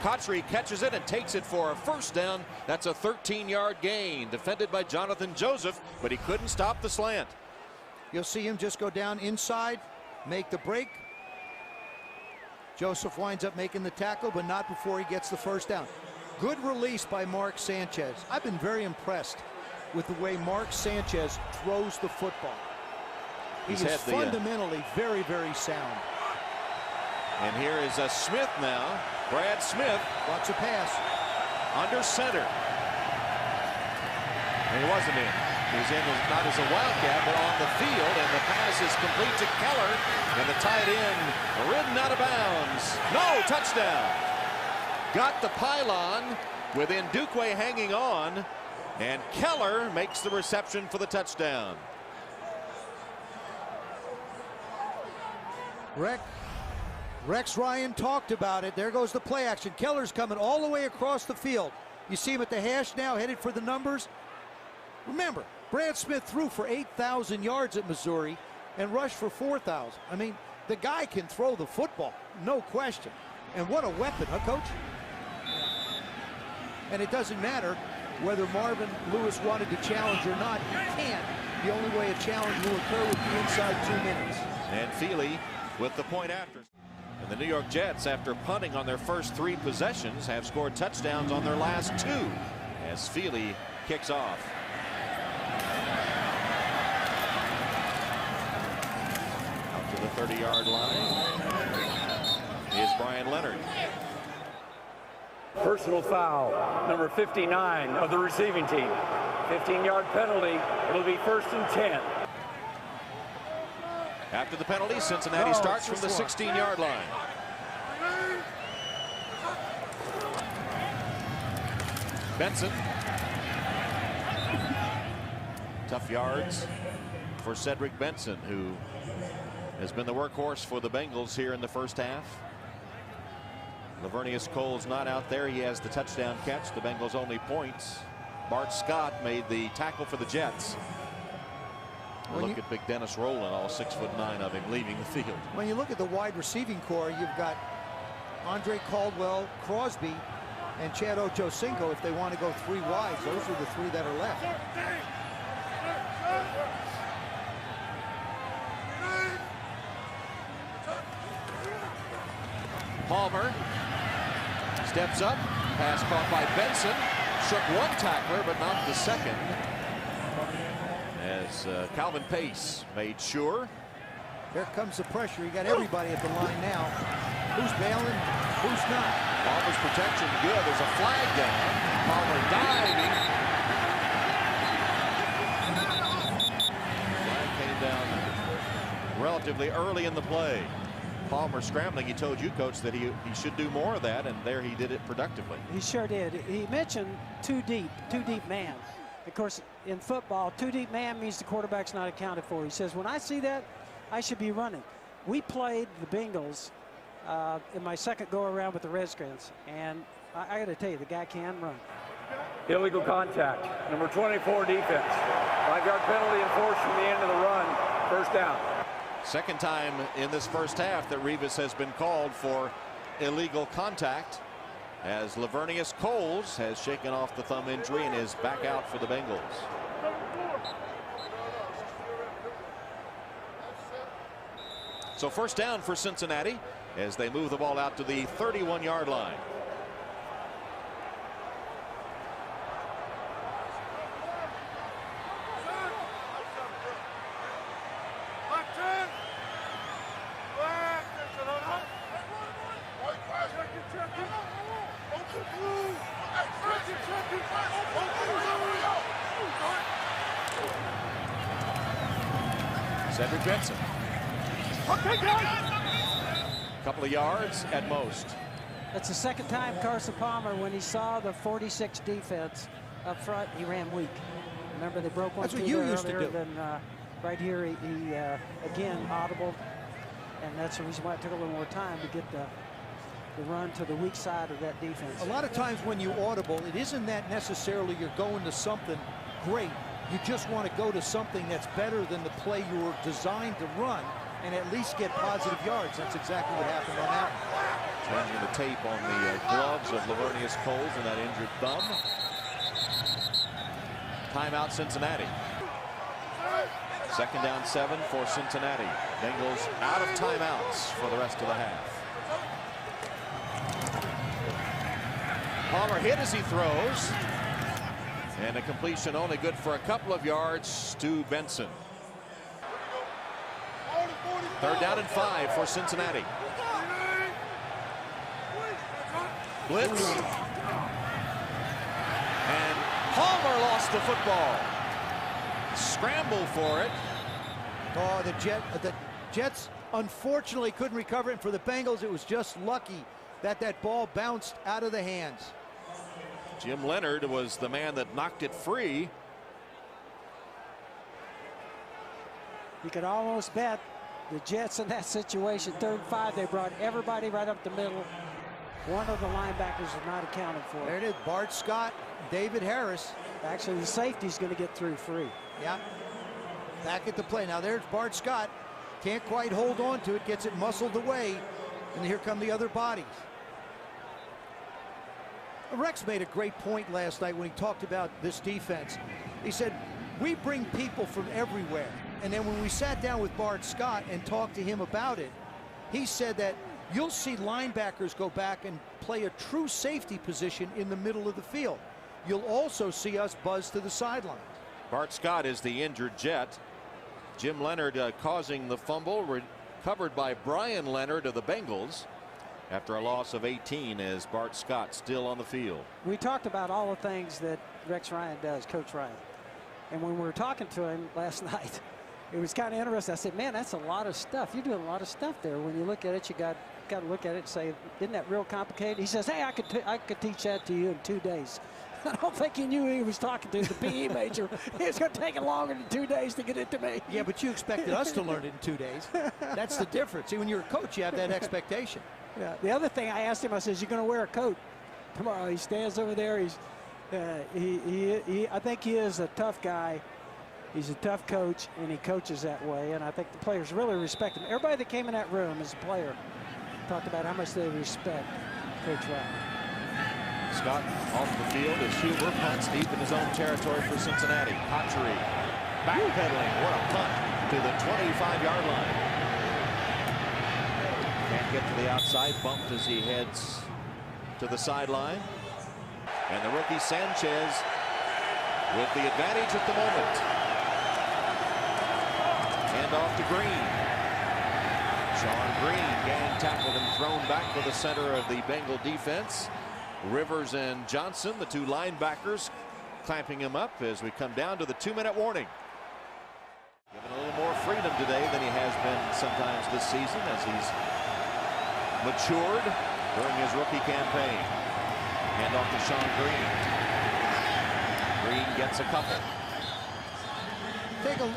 Cotchery catches it and takes it for a 1st down. That's a 13-yard gain, defended by Jonathan Joseph, but he couldn't stop the slant. You'll see him just go down inside, make the break. Joseph winds up making the tackle, but not before he gets the 1st down. Good release by Mark Sanchez. I've been very impressed with the way Mark Sanchez throws the football. He is fundamentally very, very sound. And here is a Smith now. Brad Smith. Watch a pass. Under center. And he wasn't in. He was in not as a wildcat, but on the field. And the pass is complete to Keller. And the tight end ridden out of bounds. No, touchdown. Got the pylon with Ndukwe hanging on. And Keller makes the reception for the touchdown. Rex Ryan talked about it. There goes the play action. Keller's coming all the way across the field. You see him at the hash now, headed for the numbers. Remember, Brad Smith threw for 8,000 yards at Missouri and rushed for 4,000. I mean, the guy can throw the football, no question. And what a weapon, huh, Coach? And it doesn't matter whether Marvin Lewis wanted to challenge or not. He can't. The only way a challenge will occur would be inside 2 minutes. And Feely with the point after. And the New York Jets, after punting on their first 3 possessions, have scored touchdowns on their last 2 as Feely kicks off. Up to the 30-yard line is Brian Leonard. Personal foul, number 59 of the receiving team. 15-yard penalty. It'll be 1st and 10. After the penalty, Cincinnati starts from the 16-yard line. Benson. Tough yards for Cedric Benson, who has been the workhorse for the Bengals here in the first half. Lavernius Cole's not out there. He has the touchdown catch. The Bengals' only points. Bart Scott made the tackle for the Jets. Look at Big Dennis Rowland, all 6'9" of him, leaving the field. When you look at the wide receiving core, you've got Andre Caldwell, Crosby, and Chad Ochocinco. If they want to go 3 wides, those are the 3 that are left. Palmer steps up, pass caught by Benson, shook 1 tackler, but not the second. As Calvin Pace made sure. Here comes the pressure. You got everybody at the line now. Who's bailing? Who's not? Palmer's protection good. There's a flag down. Palmer diving. Flag came down relatively early in the play. Palmer scrambling. He told you, Coach, that he should do more of that, and there he did it productively. He sure did. He mentioned two deep man. Of course, in football, two deep man means the quarterback's not accounted for. He says, when I see that, I should be running. We played the Bengals in my second go-around with the Redskins, and I got to tell you, the guy can run. Illegal contact. Number 24 defense. 5-yard penalty enforced from the end of the run. First down. Second time in this first half that Revis has been called for illegal contact, as Lavernius Coles has shaken off the thumb injury and is back out for the Bengals. So first down for Cincinnati as they move the ball out to the 31-yard line. Cedric Benson. A couple of yards at most. That's the second time Carson Palmer, when he saw the 46 defense up front, he ran weak. Remember, they broke one. That's what you used to do. Then right here, he again audible, and that's the reason why it took a little more time to get the run to the weak side of that defense. A lot of times when you audible, it isn't that necessarily you're going to something great. You just want to go to something that's better than the play you were designed to run and at least get positive yards. That's exactly what happened on that one. Changing the tape on the gloves of Lavernius Coles and that injured thumb. Timeout Cincinnati. Second down 7 for Cincinnati. Bengals out of timeouts for the rest of the half. Palmer hit as he throws. And a completion only good for a couple of yards to Benson. Third down and 5 for Cincinnati. Blitz. And Palmer lost the football. Scramble for it. Oh, the Jets unfortunately couldn't recover it. And for the Bengals, it was just lucky that that ball bounced out of the hands. Jim Leonard was the man that knocked it free. You could almost bet the Jets in that situation, 3rd and 5, they brought everybody right up the middle. One of the linebackers is not accounted for. There it is, Bart Scott, David Harris. Actually, the safety's going to get through free. Yeah, back at the play. Now there's Bart Scott. Can't quite hold on to it, gets it muscled away, and here come the other bodies. Rex made a great point last night when he talked about this defense. He said, we bring people from everywhere. And then when we sat down with Bart Scott and talked to him about it, he said that you'll see linebackers go back and play a true safety position in the middle of the field. You'll also see us buzz to the sidelines. Bart Scott is the injured Jet. Jim Leonard causing the fumble, recovered by Brian Leonard of the Bengals after a loss of 18, as Bart Scott still on the field. We talked about all the things that Rex Ryan does, Coach Ryan. And when we were talking to him last night, it was kind of interesting. I said, man, that's a lot of stuff. You're doing a lot of stuff there. When you look at it, you got to look at it and say, isn't that real complicated? He says, hey, I could teach that to you in 2 days. I don't think he knew he was talking to the PE major. It's going to take him longer than 2 days to get it to me. Yeah, but you expected us to learn it in 2 days. That's the difference. See, when you're a coach, you have that expectation. Yeah. The other thing I asked him, I says, you're going to wear a coat tomorrow. He stands over there. He's, I think he is a tough guy. He's a tough coach, and he coaches that way. And I think the players really respect him. Everybody that came in that room as a player talked about how much they respect Coach Ryan. Scott off the field as Huber punts deep in his own territory for Cincinnati. Pottery backpedaling. What a punt to the 25-yard line. Can't get to the outside. Bumped as he heads to the sideline. And the rookie Sanchez with the advantage at the moment. Hand off to Green. Sean Green gang tackled and thrown back to the center of the Bengal defense. Rivers and Johnson, the two linebackers, clamping him up as we come down to the 2-minute warning. Given a little more freedom today than he has been sometimes this season as he's matured during his rookie campaign. Hand off to Sean Green. Green gets a couple.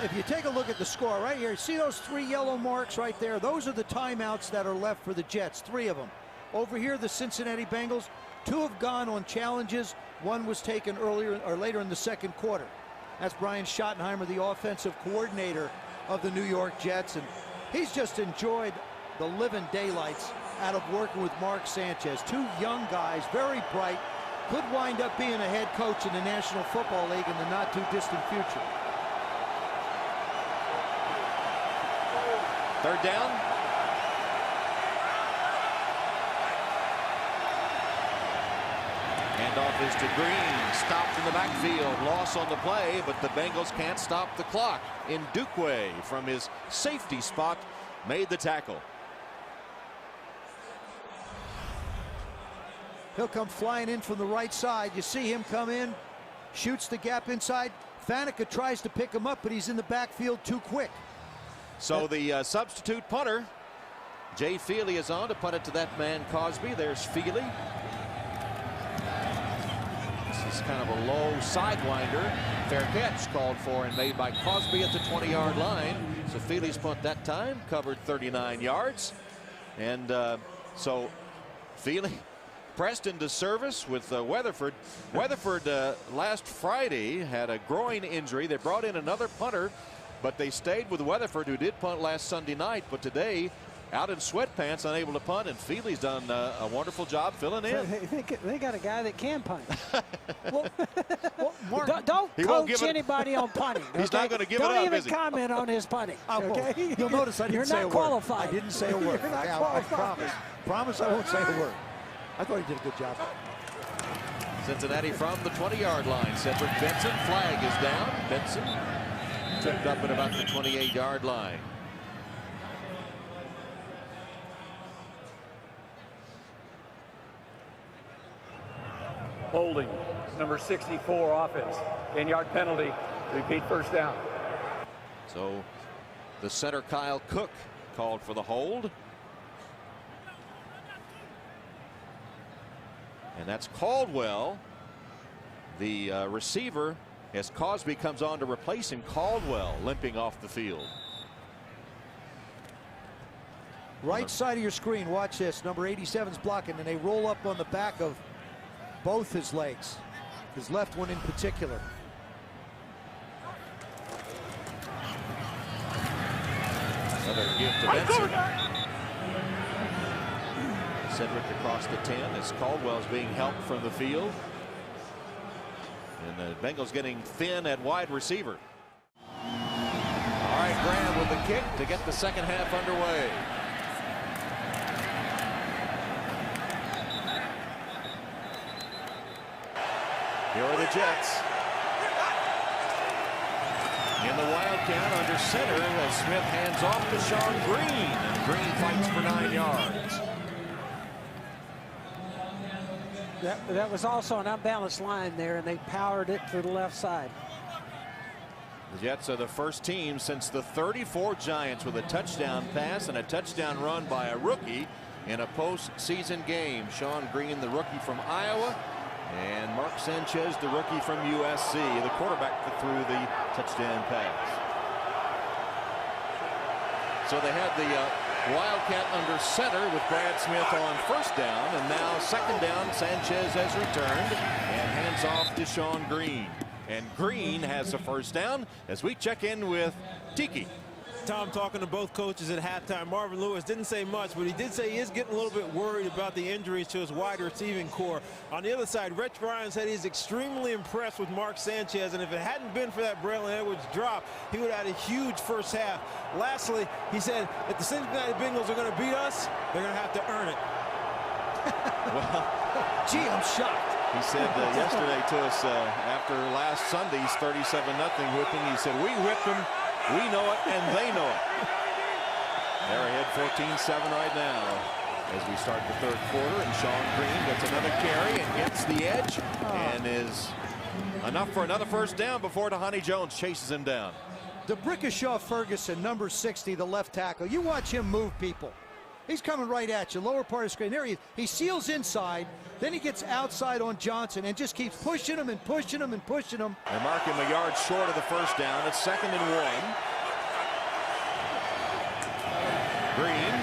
If you take a look at the score right here, see those 3 yellow marks right there? Those are the timeouts that are left for the Jets, 3 of them. Over here, the Cincinnati Bengals, 2 have gone on challenges. 1 was taken earlier or later in the second quarter. That's Brian Schottenheimer, the offensive coordinator of the New York Jets, and he's just enjoyed the living daylights out of working with Mark Sanchez. 2 young guys, very bright, could wind up being a head coach in the National Football League in the not too distant future. 3rd down. Handoff is to Green. Stopped in the backfield. Loss on the play, but the Bengals can't stop the clock. Ndukwe from his safety spot made the tackle. He'll come flying in from the right side. You see him come in, shoots the gap inside. Faneca tries to pick him up, but he's in the backfield too quick. So the substitute punter, Jay Feely, is on to punt it to that man Cosby. There's Feely. This is kind of a low sidewinder. Fair catch called for and made by Cosby at the 20-yard line. So Feely's punt that time covered 39 yards. And so Feely pressed into service with Weatherford. Weatherford last Friday had a groin injury. They brought in another punter, but they stayed with Weatherford, who did punt last Sunday night. But today, out in sweatpants, unable to punt, and Feely's done a wonderful job filling in. They got a guy that can punt. well, Mark, don't coach anybody on punting. He's not going to give it up, Don't is even he? comment on his punting. Okay? You'll notice I didn't say a word. You're not qualified. I didn't say a word. You're not I qualified. promise I won't say a word. I thought he did a good job. Cincinnati from the 20-yard line. Cedric Benson, flag is down. Benson tripped up at about the 28-yard line. Holding, number 64 offense. 10-yard penalty. Repeat 1st down. So the center Kyle Cook called for the hold. And that's Caldwell, the receiver, as Cosby comes on to replace him. Caldwell limping off the field. Right side of your screen, watch this. Number 87's blocking, and they roll up on the back of both his legs, his left one in particular. Another give to Benson. Cedric across the 10 as Caldwell's being helped from the field. And the Bengals getting thin at wide receiver. All right, Graham with the kick to get the second half underway. Here are the Jets. In the Wildcat under center as Smith hands off to Sean Green. And Green fights for 9 yards. That was also an unbalanced line there, and they powered it to the left side. The Jets are the first team since the 34 Giants with a touchdown pass and a touchdown run by a rookie in a postseason game. Sean Green, the rookie from Iowa, and Mark Sanchez, the rookie from USC, the quarterback that threw the touchdown pass. So they had the Wildcat under center with Brad Smith on 1st down, and now 2nd down. Sanchez has returned and hands off to Sean Green. And Green has the 1st down as we check in with Tiki. Tom talking to both coaches at halftime. Marvin Lewis didn't say much, but he did say he is getting a little bit worried about the injuries to his wide receiving core. On the other side, Rich Ryan said he's extremely impressed with Mark Sanchez, and if it hadn't been for that Braylon Edwards drop, he would have had a huge first half. Lastly, he said if the Cincinnati Bengals are going to beat us, they're going to have to earn it. Well, gee, I'm shocked. He said yesterday to us after last Sunday's 37-0 whipping, he said, we whipped them, we know it, and they know it. They're ahead 14-7 right now as we start the third quarter, and Sean Green gets another carry and gets the edge and is enough for another first down before Tahani Jones chases him down. DeBrickashaw Ferguson, number 60, the left tackle. You watch him move people. He's coming right at you, lower part of the screen. There he is. He seals inside, then he gets outside on Johnson and just keeps pushing him and pushing him and pushing him. They mark him a yard short of the first down. It's 2nd and 1. Green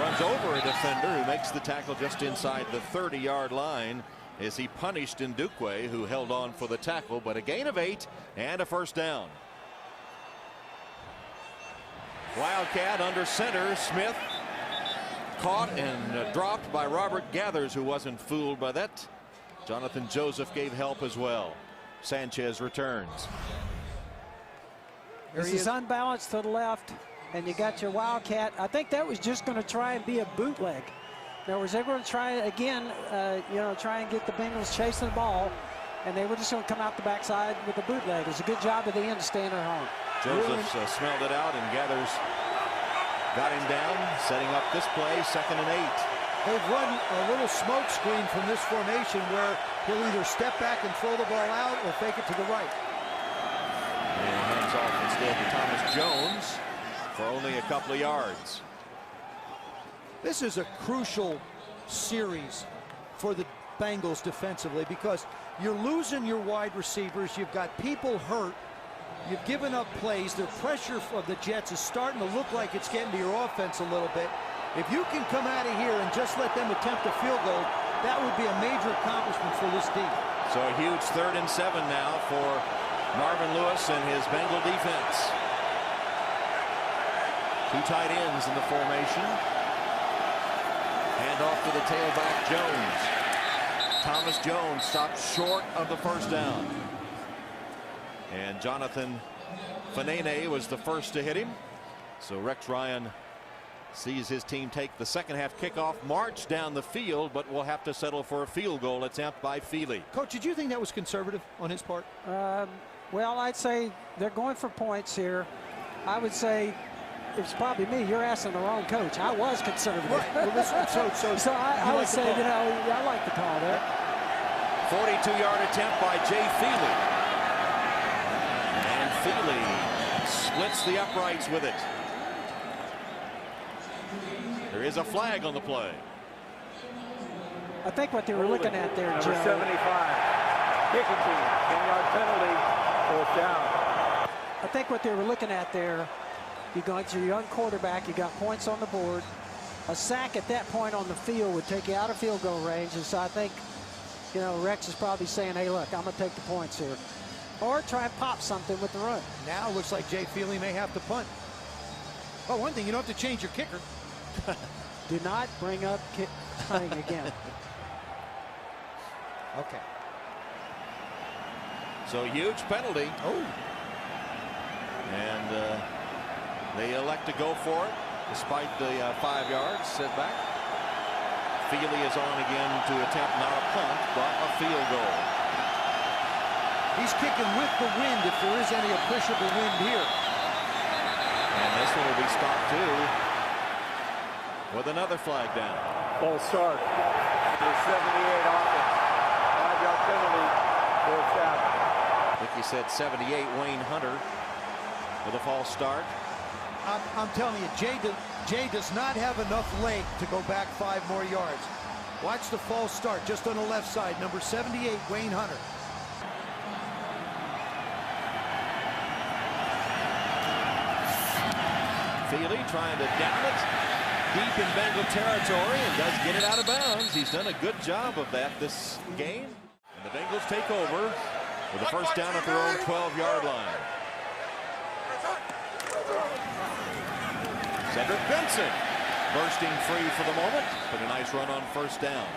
runs over a defender who makes the tackle just inside the 30-yard line as he punished Ndukwe, who held on for the tackle, but a gain of 8 and a first down. Wildcat under center. Smith caught and dropped by Robert Gathers, who wasn't fooled by that. Jonathan Joseph gave help as well. Sanchez returns. This is unbalanced to the left, and you got your Wildcat. I think that was just going to try and be a bootleg. In other words, they were going to try again, try and get the Bengals chasing the ball, and they were just going to come out the backside with a bootleg. It was a good job at the end to stay in their home. Joseph smelled it out, and Gathers got him down, setting up this play, 2nd and 8. They've run a little smoke screen from this formation where he'll either step back and throw the ball out or fake it to the right. And hands off instead to Thomas Jones for only a couple of yards. This is a crucial series for the Bengals defensively because you're losing your wide receivers. You've got people hurt. You've given up plays. The pressure of the Jets is starting to look like it's getting to your offense a little bit. If you can come out of here and just let them attempt a field goal, that would be a major accomplishment for this team. So a huge 3rd and 7 now for Marvin Lewis and his Bengal defense. 2 tight ends in the formation. Hand off to the tailback, Jones. Thomas Jones stopped short of the first down. And Jonathan Fanene was the first to hit him. So Rex Ryan sees his team take the second half kickoff, march down the field, but will have to settle for a field goal attempt by Feely. Coach, did you think that was conservative on his part? Well, I'd say they're going for points here. I would say it's probably me. You're asking the wrong coach. I was conservative. So I would say, I like the call there. 42-yard attempt by Jay Feely. Feely splits the uprights with it. There is a flag on the play. I think what they were looking at there, number Joe. 75, kicking team, 10-yard penalty, 4th down. I think what they were looking at there, you got your young quarterback, you got points on the board. A sack at that point on the field would take you out of field goal range, and so I think, Rex is probably saying, hey, look, I'm going to take the points here. Or try and pop something with the run. Now it looks like Jay Feely may have to punt. Oh, one thing, you don't have to change your kicker. Do not bring up punting again. Okay. So huge penalty. Oh. And they elect to go for it despite the 5 yards setback. Feely is on again to attempt not a punt, but a field goal. He's kicking with the wind if there is any appreciable wind here. And this one will be stopped too with another flag down. False start. Number 78 offense. 5-yard penalty. 4th down. I think he said 78, Wayne Hunter, with a false start. I'm telling you, Jay does not have enough leg to go back 5 more yards. Watch the false start just on the left side. Number 78, Wayne Hunter. Feely trying to down it deep in Bengal territory and does get it out of bounds. He's done a good job of that this game. And the Bengals take over with a first down at their own 12-yard line. Cedric Benson bursting free for the moment, but a nice run on first down.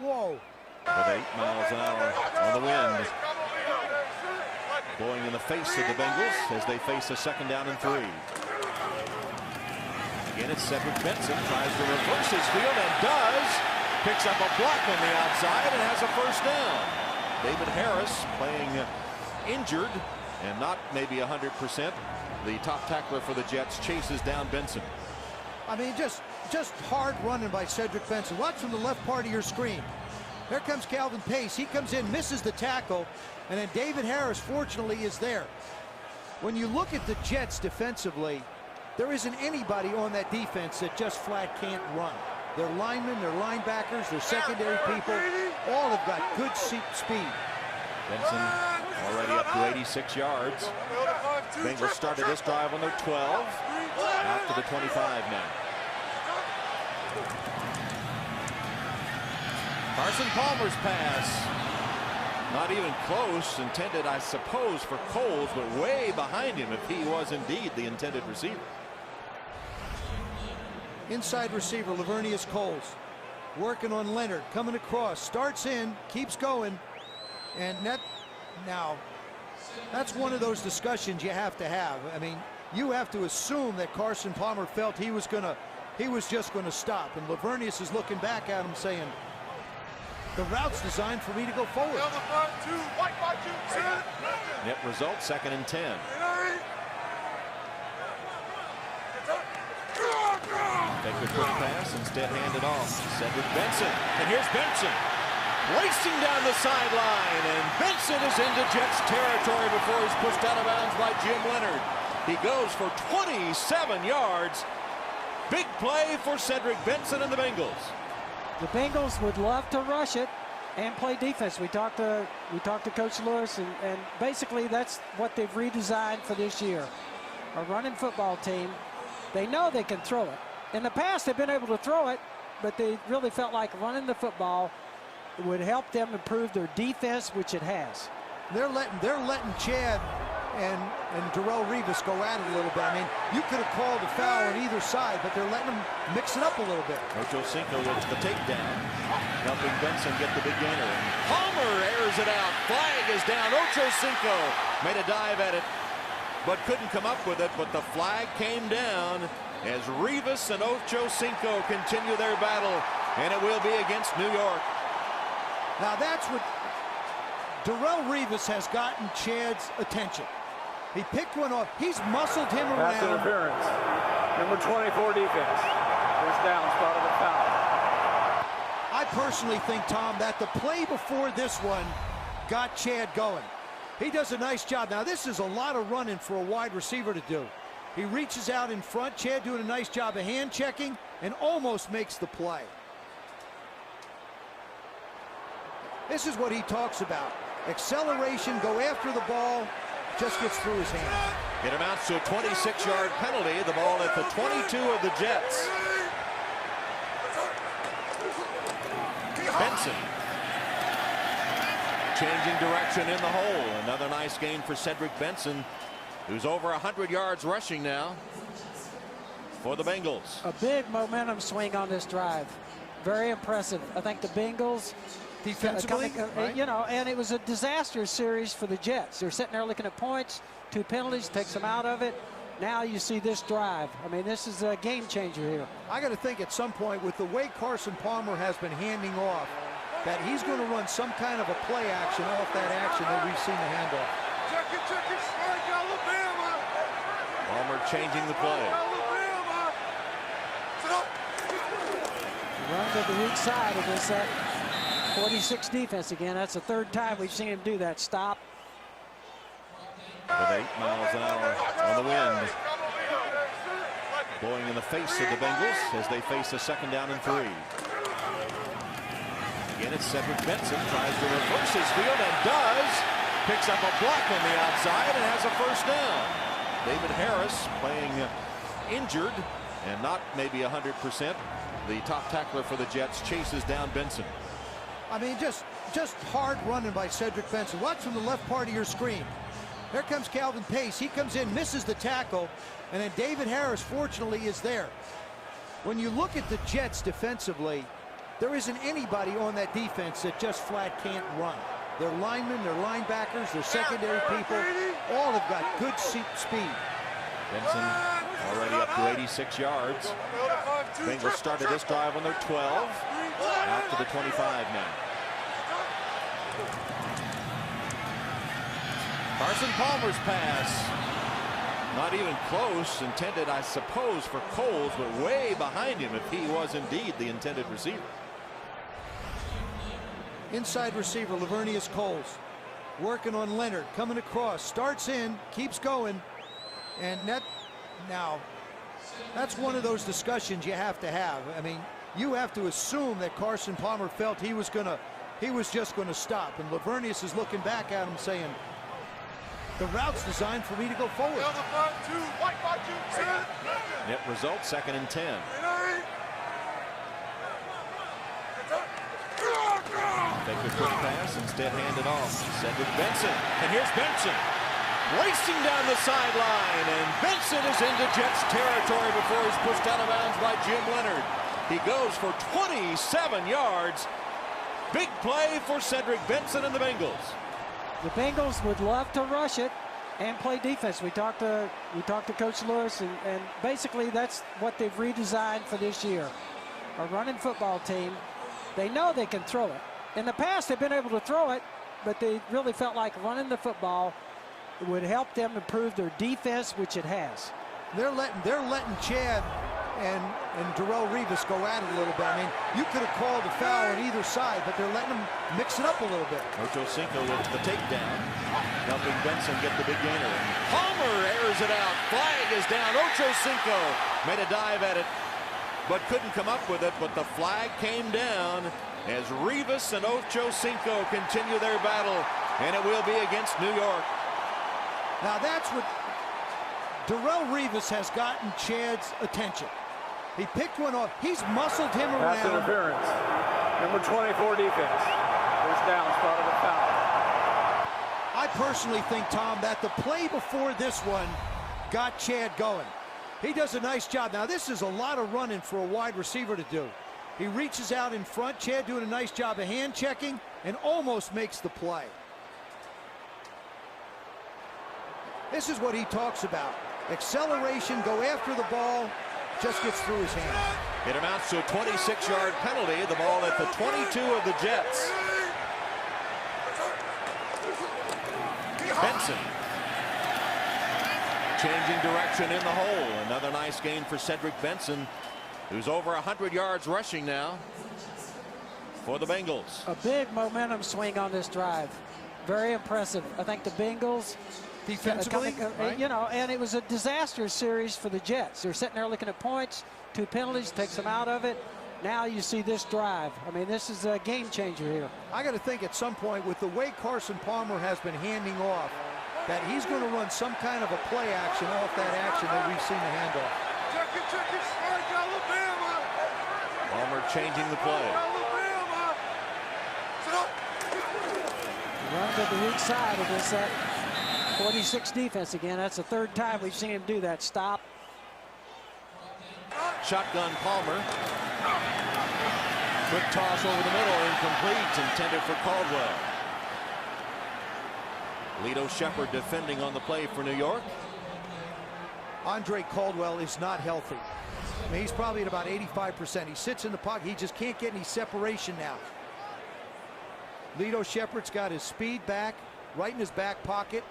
Whoa. With 8 miles an hour on the wind, blowing in the face of the Bengals as they face a 2nd down and 3. Again, it's Cedric Benson, tries to reverse his field and does. Picks up a block on the outside and has a first down. David Harris playing injured and not maybe 100%. The top tackler for the Jets chases down Benson. I mean, just hard running by Cedric Benson. Watch from the left part of your screen. There comes Calvin Pace. He comes in, misses the tackle, and then David Harris, fortunately, is there. When you look at the Jets defensively, there isn't anybody on that defense that just flat can't run. Their linemen, their linebackers, their secondary people, all have got good speed. Benson already up to 86 yards. Bengals started this drive on their 12. Out to the 25 now. Carson Palmer's pass. Not even close. Intended, I suppose, for Coles, but way behind him if he was indeed the intended receiver. Inside receiver, Lavernius Coles. Working on Leonard. Coming across. Starts in. Keeps going. And now, that's one of those discussions you have to have. I mean, you have to assume that Carson Palmer felt he was just going to stop. And Lavernius is looking back at him saying, the route's designed for me to go forward. Net result, 2nd and 10. Take the quick pass, instead hand it off. Cedric Benson, and here's Benson racing down the sideline, and Benson is into Jets territory before he's pushed out of bounds by Jim Leonard. He goes for 27 yards. Big play for Cedric Benson and the Bengals. The Bengals would love to rush it and play defense. We talked to Coach Lewis, and basically that's what they've redesigned for this year. A running football team. They know they can throw it. In the past, they've been able to throw it, but they really felt like running the football would help them improve their defense, which it has. They're letting Chad and Darrelle Revis go at it a little bit. I mean, you could have called a foul on either side, but they're letting them mix it up a little bit. Ocho Cinco with the takedown, helping Benson get the big gainer. Palmer airs it out. Flag is down. Ocho Cinco made a dive at it, but couldn't come up with it. But the flag came down as Revis and Ocho Cinco continue their battle, and it will be against New York. Now that's what Darrelle Revis has gotten Chad's attention. He picked one off. He's muscled him around. Pass interference. Number 24 defense. First down, spotted a foul. I personally think, Tom, that the play before this one got Chad going. He does a nice job. Now, this is a lot of running for a wide receiver to do. He reaches out in front. Chad doing a nice job of hand checking and almost makes the play. This is what he talks about. Acceleration, go after the ball, just gets through his hand. It amounts to a 26-yard penalty. The ball at the 22 of the Jets. Benson changing direction in the hole. Another nice gain for Cedric Benson, who's over 100 yards rushing now for the Bengals. A big momentum swing on this drive. Very impressive. I think the Bengals Defensively, right? You know, and it was a disaster series for the Jets. They're sitting there looking at points, 2 penalties, takes them out of it. Now you see this drive. I mean, this is a game changer here. I got to think at some point, with the way Carson Palmer has been handing off, that he's going to run some kind of a play action off that action that we've seen the handoff. Palmer changing the play. Run to the weak side against that 46 defense again. That's the 3rd time we've seen him do that. Stop. With 8 miles an hour on the wind, blowing in the face of the Bengals as they face a 2nd down and 3. Again, it's Cedric Benson, tries to reverse his field and does. Picks up a block on the outside and has a 1st down. David Harris playing injured and not maybe 100%. The top tackler for the Jets chases down Benson. I mean, just hard running by Cedric Benson. Watch from the left part of your screen. There comes Calvin Pace. He comes in, misses the tackle, and then David Harris, fortunately, is there. When you look at the Jets defensively, there isn't anybody on that defense that just flat can't run. Their linemen, their linebackers, their secondary people, all have got good speed. Benson already up to 86 yards. Bengals started this drive on their 12. Out to the 25 now. Carson Palmer's pass. Not even close. Intended, I suppose, for Coles, but way behind him if he was indeed the intended receiver. Inside receiver, Lavernius Coles. Working on Leonard. Coming across. Starts in. Keeps going. And now, that's one of those discussions you have to have. I mean, you have to assume that Carson Palmer felt he was just gonna stop. And Lavernius is looking back at him saying, the route's designed for me to go forward. Net result, 2nd and 10. Take the quick pass, instead hand it off. Cedric Benson, and here's Benson. Racing down the sideline, and Benson is into Jets territory before he's pushed out of bounds by Jim Leonard. He goes for 27 yards. Big play for Cedric Benson and the Bengals. The Bengals would love to rush it and play defense. We talked to Coach Lewis, and basically that's what they've redesigned for this year. A running football team. They know they can throw it. In the past, they've been able to throw it, but they really felt like running the football would help them improve their defense, which it has. They're letting Chad and Darrelle Revis go at it a little bit. I mean, you could have called a foul on either side, but they're letting them mix it up a little bit. Ocho Cinco with the takedown, helping Benson get the big gainer. Palmer airs it out. Flag is down. Ocho Cinco made a dive at it, but couldn't come up with it. But the flag came down as Revis and Ocho Cinco continue their battle, and it will be against New York. Now that's what Darrelle Revis has gotten Chad's attention. He picked one off. He's muscled him around. Pass interference. Number 24 defense. First down, spotted a foul. I personally think, Tom, that the play before this one got Chad going. He does a nice job. Now this is a lot of running for a wide receiver to do. He reaches out in front. Chad doing a nice job of hand checking and almost makes the play. This is what he talks about. Acceleration, go after the ball, just gets through his hand. It amounts to a 26-yard penalty. The ball at the 22 of the Jets. Benson changing direction in the hole. Another nice gain for Cedric Benson, who's over 100 yards rushing now for the Bengals. A big momentum swing on this drive. Very impressive. I think the Bengals defensively, right? You know, and it was a disastrous series for the Jets. They're sitting there looking at points, 2 penalties, takes them out of it. Now you see this drive. I mean, this is a game changer here. I got to think at some point, with the way Carson Palmer has been handing off, that he's going to run some kind of a play action off that action that we've seen the handoff. Palmer changing the play. Run to the weak side against that 46 defense again. That's the 3rd time we've seen him do that. Stop. Shotgun Palmer. Quick toss over the middle, incomplete, intended for Caldwell. Lito Shepard defending on the play for New York. Andre Caldwell is not healthy. I mean, he's probably at about 85%. He sits in the pocket. He just can't get any separation now. Lito Shepard's got his speed back, right in his back pocket.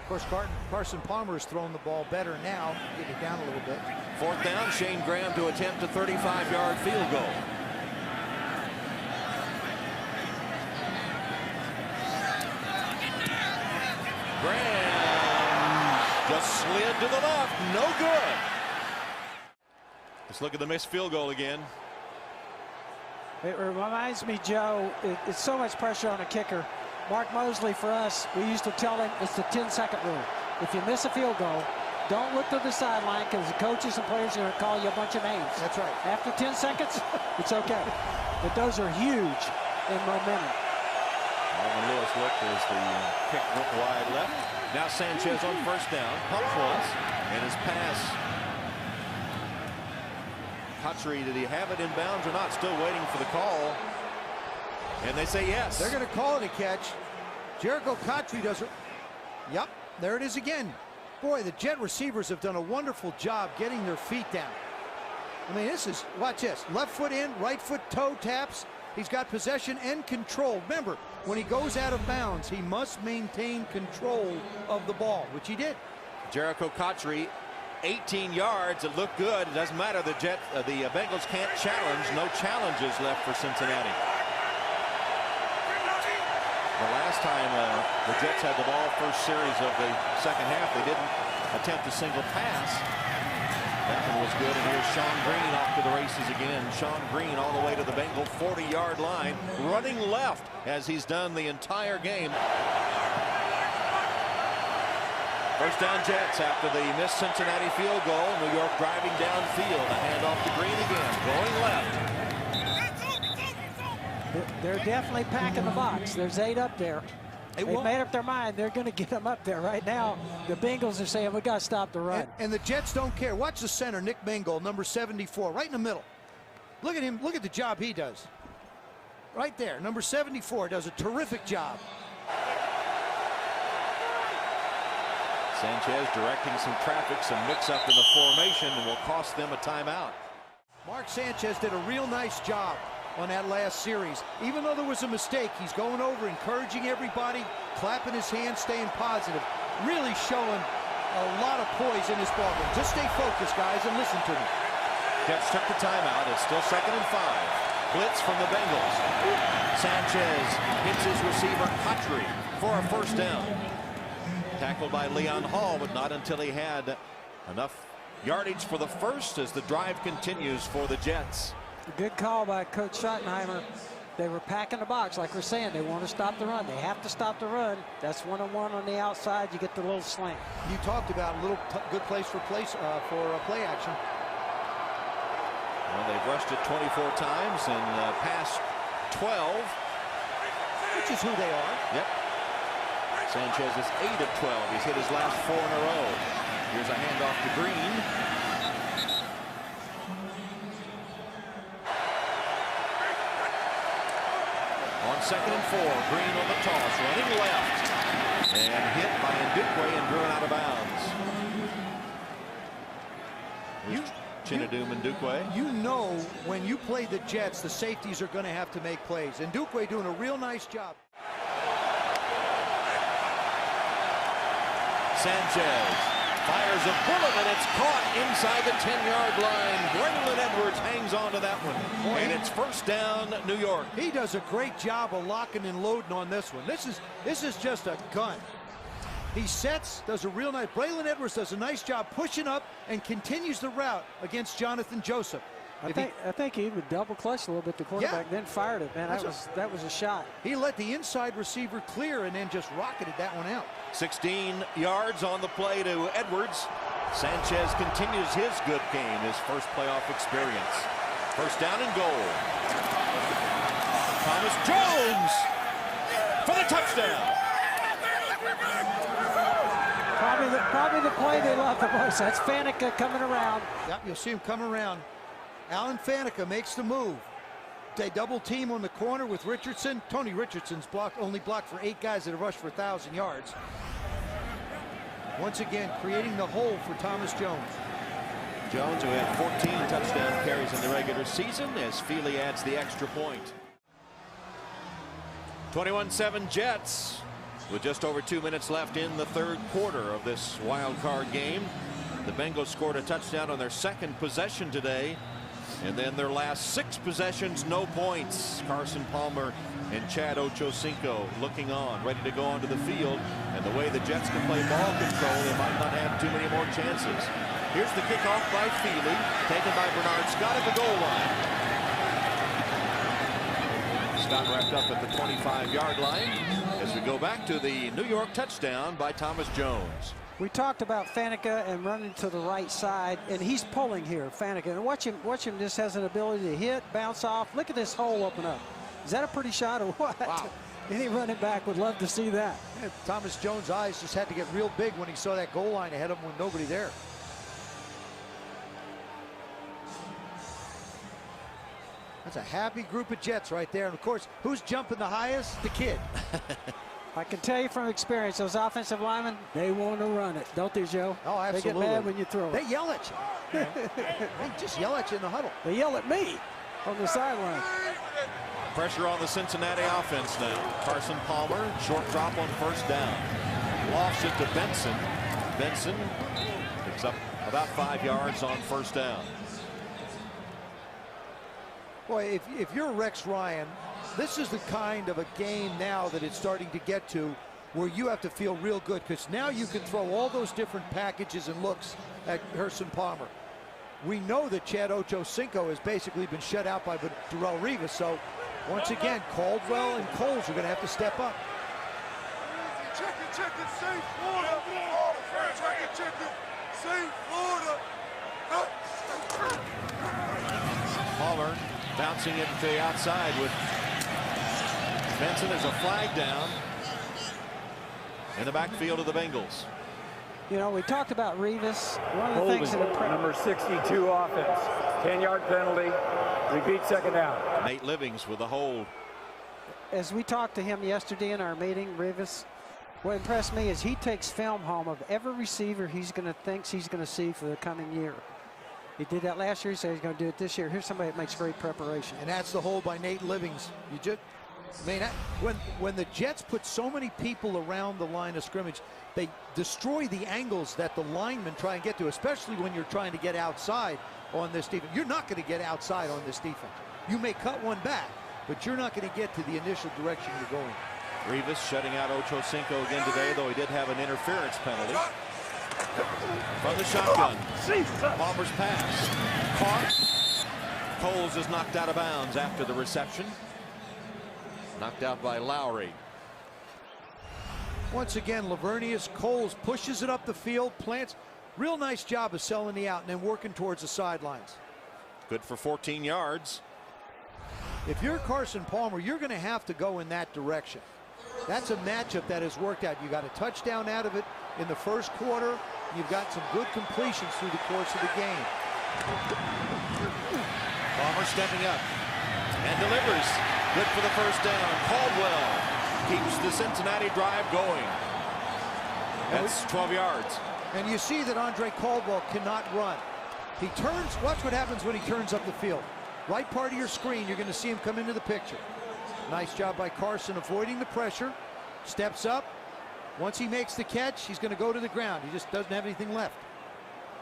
Of course, Carson Palmer has thrown the ball better now, getting it down a little bit. 4th down, Shane Graham to attempt a 35-yard field goal. Graham just slid to the left, no good. Let's look at the missed field goal again. It reminds me, Joe, it's so much pressure on a kicker. Mark Mosley, for us, we used to tell him it's the 10-second rule. If you miss a field goal, don't look to the sideline because the coaches and players are going to call you a bunch of names. That's right. After 10 seconds, it's okay. But those are huge in momentum. Alvin Lewis looked as the kick went wide left. Now Sanchez on 1st down. Pumps once, and his pass. Cotchery, did he have it in bounds or not? Still waiting for the call. And they say yes. They're going to call it a catch. Jericho Cotchery does it. Yep, there it is again. Boy, the Jet receivers have done a wonderful job getting their feet down. I mean, this is, watch this. Left foot in, right foot toe taps. He's got possession and control. Remember, when he goes out of bounds, he must maintain control of the ball, which he did. Jericho Cotchery, 18 yards. It looked good. It doesn't matter. The Bengals can't challenge. No challenges left for Cincinnati. The last time the Jets had the ball, first series of the second half, they didn't attempt a single pass. That one was good, and here's Sean Green off to the races again. Sean Green all the way to the Bengal 40-yard line, running left as he's done the entire game. First down Jets after the missed Cincinnati field goal. New York driving downfield. A handoff to Green again, going left. They're definitely packing the box. There's 8 up there. They've made up their mind. They're going to get them up there right now. The Bengals are saying, we got to stop the run. And the Jets don't care. Watch the center, Nick Bengal, number 74, right in the middle. Look at him. Look at the job he does. Right there, number 74 does a terrific job. Sanchez directing some traffic, some mix-up in the formation, and will cost them a timeout. Mark Sanchez did a real nice job on that last series. Even though there was a mistake, he's going over, encouraging everybody, clapping his hands, staying positive, really showing a lot of poise in this ballgame. Just stay focused, guys, and listen to me. Jets took the timeout. It's still 2nd and 5. Blitz from the Bengals. Sanchez hits his receiver Cotchery for a first down. Tackled by Leon Hall, but not until he had enough yardage for the first as the drive continues for the Jets. Good call by Coach Schottenheimer. They were packing the box, like we're saying. They want to stop the run. They have to stop the run. That's one-on-one on the outside. You get the little slant. You talked about a little good place for play action. Well, they've rushed it 24 times and passed 12. Which is who they are. Yep. Sanchez is 8 of 12. He's hit his last 4 in a row. Here's a handoff to Green. On 2nd and 4, Green on the toss, running left, and hit by Ndukwe and driven out of bounds. Chinedum Ndukwe. You know when you play the Jets, the safeties are going to have to make plays. And Ndukwe doing a real nice job. Sanchez fires a bullet, and it's caught inside the 10-yard line. Braylon Edwards hangs on to that one. Boy, and it's first down, New York. He does a great job of locking and loading on this one. This is just a gun. He sets, does a real nice. Braylon Edwards does a nice job pushing up and continues the route against Jonathan Joseph. I think he would double clutch a little bit, the quarterback, then fired it. Man, that was a shot. He let the inside receiver clear and then just rocketed that one out. 16 yards on the play to Edwards. Sanchez continues his good game, his first playoff experience. First down and goal. Thomas Jones for the touchdown. Probably the play they love the most. That's Faneca coming around. Yep, you'll see him come around. Alan Faneca makes the move. They double team on the corner with Richardson. Tony Richardson's only blocked for 8 guys that have rushed for 1,000 yards. Once again, creating the hole for Thomas Jones. Jones, who had 14 touchdown carries in the regular season, as Feely adds the extra point. 21-7 Jets, with just over 2 minutes left in the third quarter of this wild card game. The Bengals scored a touchdown on their second possession today. And then their last 6 possessions, no points. Carson Palmer and Chad Ochocinco looking on, ready to go onto the field. And the way the Jets can play ball control, they might not have too many more chances. Here's the kickoff by Feely, taken by Bernard Scott at the goal line. Scott wrapped up at the 25-yard line as we go back to the New York touchdown by Thomas Jones. We talked about Faneca and running to the right side, and he's pulling here, Faneca. And watch him just has an ability to hit, bounce off. Look at this hole open up. Is that a pretty shot or what? Wow. Any running back would love to see that. Yeah, Thomas Jones' eyes just had to get real big when he saw that goal line ahead of him with nobody there. That's a happy group of Jets right there. And, of course, who's jumping the highest? The kid. I can tell you from experience, those offensive linemen, they want to run it, don't they, Joe? Oh, absolutely. They get mad when you throw it. They yell at you. They just yell at you in the huddle. They yell at me on the sideline. Pressure on the Cincinnati offense now. Carson Palmer, short drop on first down. Lofts it to Benson. Benson picks up about 5 yards on first down. Boy, if you're Rex Ryan, this is the kind of a game now that it's starting to get to where you have to feel real good, because now you can throw all those different packages and looks at Carson Palmer. We know that Chad Ochocinco has basically been shut out by Darrelle Revis, so once again, Caldwell and Coles are going to have to step up. Check it, save Florida. Check it, save Florida. Palmer bouncing it to the outside with Benson. There's a flag down in the backfield of the Bengals. You know, we talked about Revis. One of the things that number 62 offense, 10-yard penalty, repeat second down. Nate Livings with the hold. As we talked to him yesterday in our meeting, Revis, what impressed me is he takes film home of every receiver thinks he's going to see for the coming year. He did that last year. He said he's going to do it this year. Here's somebody that makes great preparation. And that's the hold by Nate Livings. You just, I mean, when the Jets put so many people around the line of scrimmage, they destroy the angles that the linemen try and get to, especially when you're trying to get outside on this defense. You're not going to get outside on this defense. You may cut one back, but you're not going to get to the initial direction you're going. Revis shutting out Ochocinco again today, though he did have an interference penalty. From the shotgun, Palmer's pass. Caught. Coles is knocked out of bounds after the reception. Knocked out by Lowry. Once again, Lavernius Coles pushes it up the field, plants. Real nice job of selling the out and then working towards the sidelines. Good for 14 yards. If you're Carson Palmer, you're going to have to go in that direction. That's a matchup that has worked out. You got a touchdown out of it in the first quarter. You've got some good completions through the course of the game. Palmer stepping up and delivers. Good for the first down. Caldwell keeps the Cincinnati drive going. That's 12 yards. And you see that Andre Caldwell cannot run. He turns. Watch what happens when he turns up the field. Right part of your screen, you're going to see him come into the picture. Nice job by Carson avoiding the pressure. Steps up. Once he makes the catch, he's going to go to the ground. He just doesn't have anything left.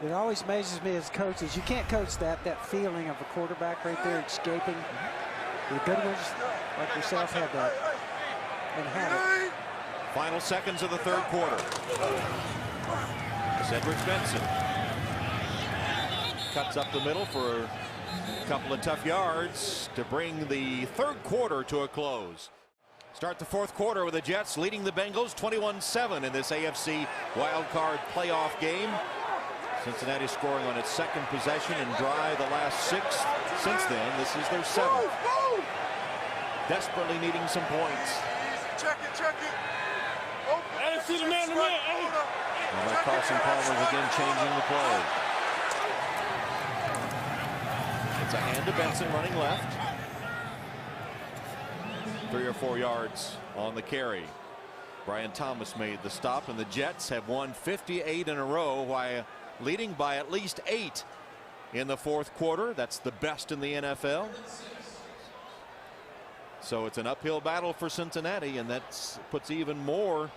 It always amazes me as coaches. You can't coach that feeling of a quarterback right there escaping. The good ones like yourself have that and have it. Final seconds of the third quarter. Cedric Benson cuts up the middle for a couple of tough yards to bring the third quarter to a close. Start the fourth quarter with the Jets leading the Bengals 21-7 in this AFC wildcard playoff game. Cincinnati scoring on its second possession and drive the last 6 since then. This is their 7th. Desperately needing some points. Check it. Hey, see the man to man. And Carson Palmer again changing the play. It's a hand to Benson running left. 3 or 4 yards on the carry. Brian Thomas made the stop, and the Jets have won 58 in a row while leading by at least 8 in the fourth quarter. That's the best in the NFL. So it's an uphill battle for Cincinnati, and that puts even more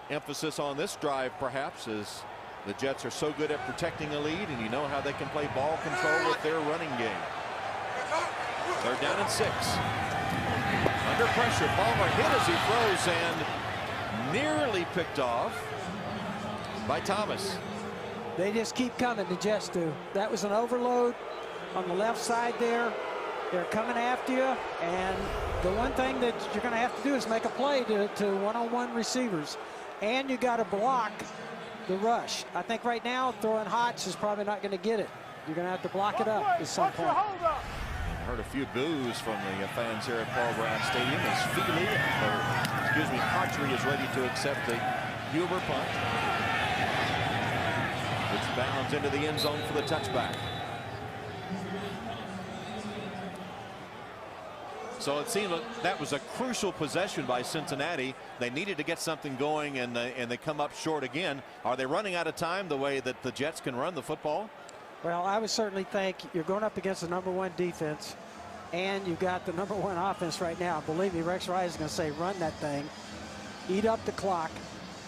emphasis on this drive, perhaps, as the Jets are so good at protecting a lead, and you know how they can play ball control with their running game. They're down at 6. Under pressure, Palmer hit as he throws and nearly picked off by Thomas. They just keep coming, the Jets do. That was an overload on the left side there. They're coming after you, and the one thing that you're going to have to do is make a play to one-on-one receivers, and you got to block the rush. I think right now throwing Hotch is probably not going to get it. You're going to have to block it up at some point. I heard a few boos from the fans here at Paul Brown Stadium as Hotchery is ready to accept the Huber punt, which bounds into the end zone for the touchback. So it seemed like that was a crucial possession by Cincinnati. They needed to get something going, and they come up short again. Are they running out of time the way that the Jets can run the football? Well, I would certainly think you're going up against the #1 defense. and you've got the #1 offense right now. Believe me, Rex Wright is going to say, run that thing, eat up the clock.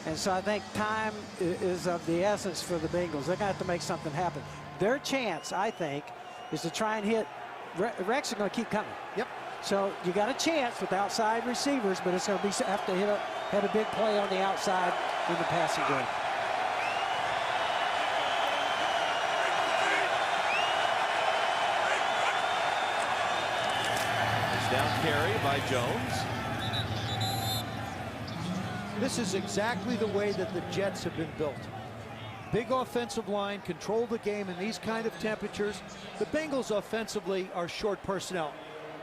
And so I think time is of the essence for the Bengals. They're going to have to make something happen. Their chance, I think, is to try and hit. Rex is going to keep coming. Yep. So you got a chance with outside receivers, but it's going to be have to hit a big play on the outside in the passing game. Down carry by Jones. This is exactly the way that the Jets have been built. Big offensive line, control the game in these kind of temperatures. The Bengals offensively are short personnel.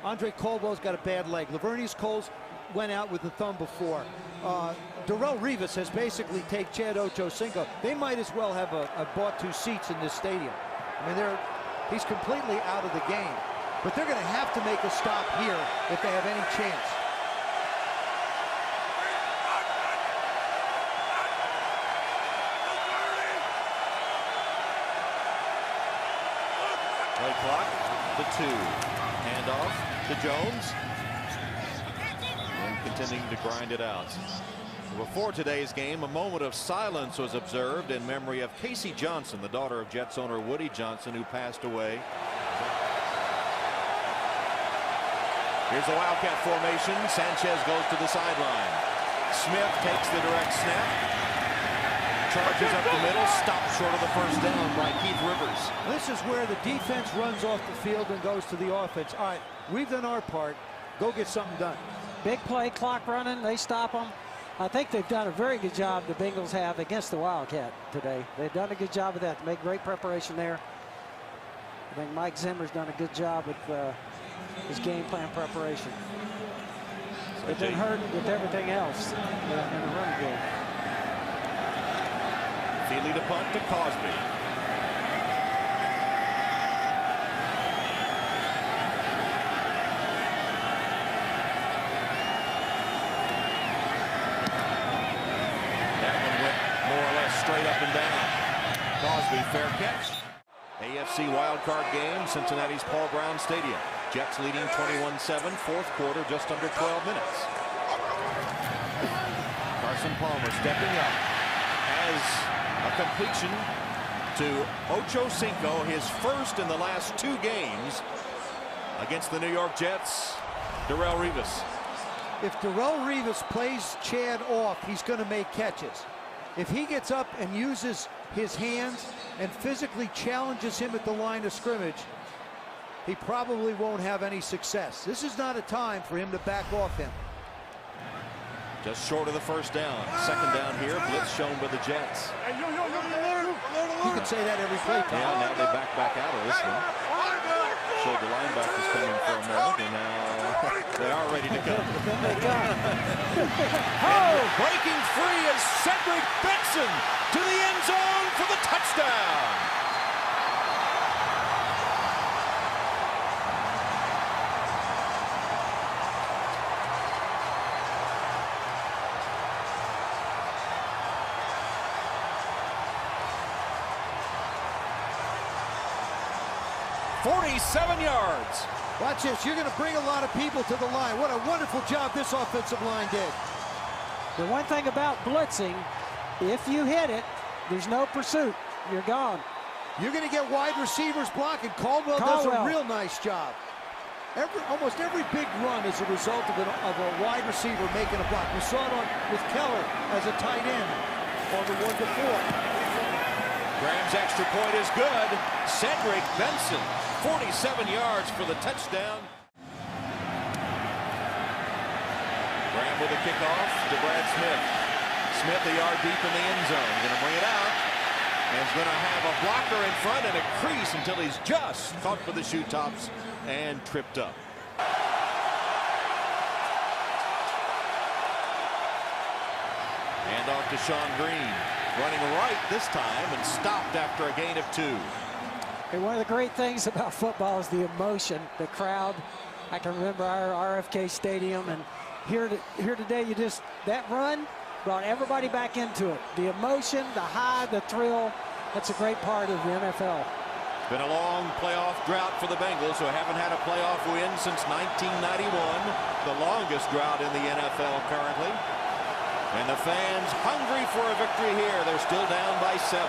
Andre Caldwell's got a bad leg. Lavernius Coles went out with the thumb before. Darrelle Revis has basically taken Chad Ochocinco. They might as well have bought 2 seats in this stadium. I mean, he's completely out of the game. But they're going to have to make a stop here if they have any chance. Play clock to 2. Handoff to Jones. And continuing to grind it out. Before today's game, a moment of silence was observed in memory of Casey Johnson, the daughter of Jets owner Woody Johnson, who passed away. Here's the Wildcat formation. Sanchez goes to the sideline. Smith takes the direct snap. Charges up the middle. Stopped short of the first down by Keith Rivers. This is where the defense runs off the field and goes to the offense. All right, we've done our part. Go get something done. Big play, clock running. They stop them. I think they've done a very good job, the Bengals have, against the Wildcat today. They've done a good job of that. To make great preparation there. I think Mike Zimmer's done a good job with his game plan preparation. They've been hurt with everything else in the running game. Feely to punt to Cosby. That one went more or less straight up and down. Cosby, fair catch. AFC wildcard game, Cincinnati's Paul Brown Stadium. Jets leading 21-7, fourth quarter, just under 12 minutes. Carson Palmer stepping up as a completion to Ochocinco, his first in the last 2 games against the New York Jets. Darrelle Revis. If Darrelle Revis plays Chad off, he's going to make catches. If he gets up and uses his hands and physically challenges him at the line of scrimmage, he probably won't have any success. This is not a time for him to back off him. Just short of the first down. Second down here. Blitz shown by the Jets. You can say that every play. Yeah, now they back out of this one. Showed the linebackers coming for a moment, and now they are ready to go. Breaking free is Cedric Benson to the end zone for the touchdown. .47 yards. Watch this. You're going to bring a lot of people to the line. What a wonderful job this offensive line did. The one thing about blitzing, if you hit it, there's no pursuit. You're gone. You're going to get wide receivers blocking. Caldwell does a real nice job. Almost every big run is a result of a wide receiver making a block. We saw it with Keller as a tight end on the one before. Graham's extra point is good. Cedric Benson, 47 yards for the touchdown. Graham with a kickoff to Brad Smith. Smith a yard deep in the end zone. Going to bring it out. And he's going to have a blocker in front and a crease until he's just caught for the shoe tops and tripped up. Hand off to Sean Green. Running right this time and stopped after a gain of 2. And one of the great things about football is the emotion, the crowd. I can remember our RFK Stadium, and here today, that run brought everybody back into it. The emotion, the high, the thrill. That's a great part of the NFL. Been a long playoff drought for the Bengals, who haven't had a playoff win since 1991, the longest drought in the NFL currently. And the fans hungry for a victory here. They're still down by 7.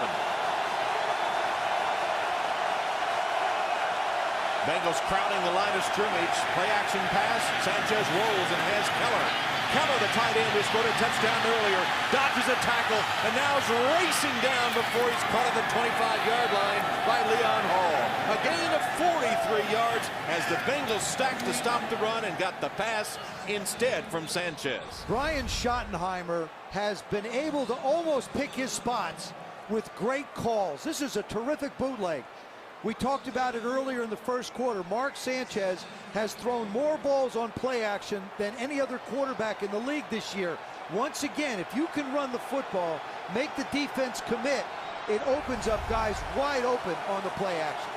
Bengals crowding the line of scrimmage. Play action pass. Sanchez rolls and has Keller. Keller, the tight end, who scored a touchdown earlier, dodges a tackle and now is racing down before he's caught at the 25-yard line by Leon Hall. A gain of 43 yards as the Bengals stacked to stop the run and got the pass instead from Sanchez. Brian Schottenheimer has been able to almost pick his spots with great calls. This is a terrific bootleg. We talked about it earlier in the first quarter. Mark Sanchez has thrown more balls on play action than any other quarterback in the league this year. Once again, if you can run the football, make the defense commit, it opens up guys wide open on the play action.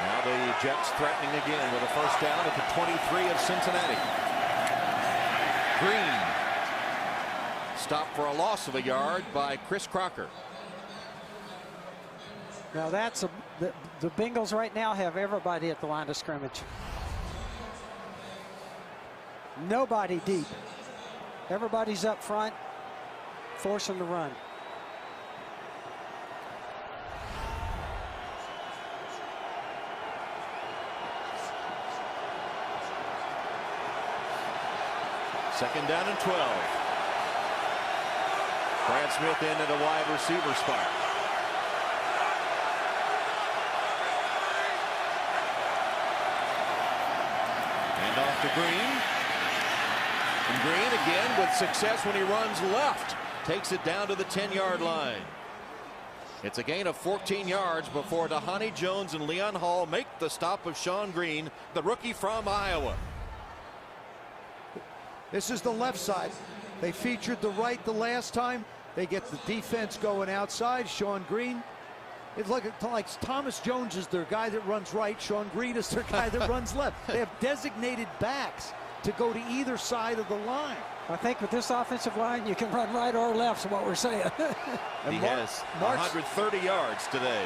Now the Jets threatening again with a first down at the 23 of Cincinnati. Green stopped for a loss of a yard by Chris Crocker. Now that's the Bengals right now have everybody at the line of scrimmage. Nobody deep. Everybody's up front, forcing the run. Second down and 12. Brad Smith in at a wide receiver spot. Off to Green. And Green again with success when he runs left. Takes it down to the 10-yard line. It's a gain of 14 yards before Dhani Jones and Leon Hall make the stop of Sean Green, the rookie from Iowa. This is the left side. They featured the right the last time. They get the defense going outside. Sean Green. It's like Thomas Jones is their guy that runs right. Sean Green is their guy that runs left. They have designated backs to go to either side of the line. I think with this offensive line, you can run right or left, is what we're saying. He has 130 yards today.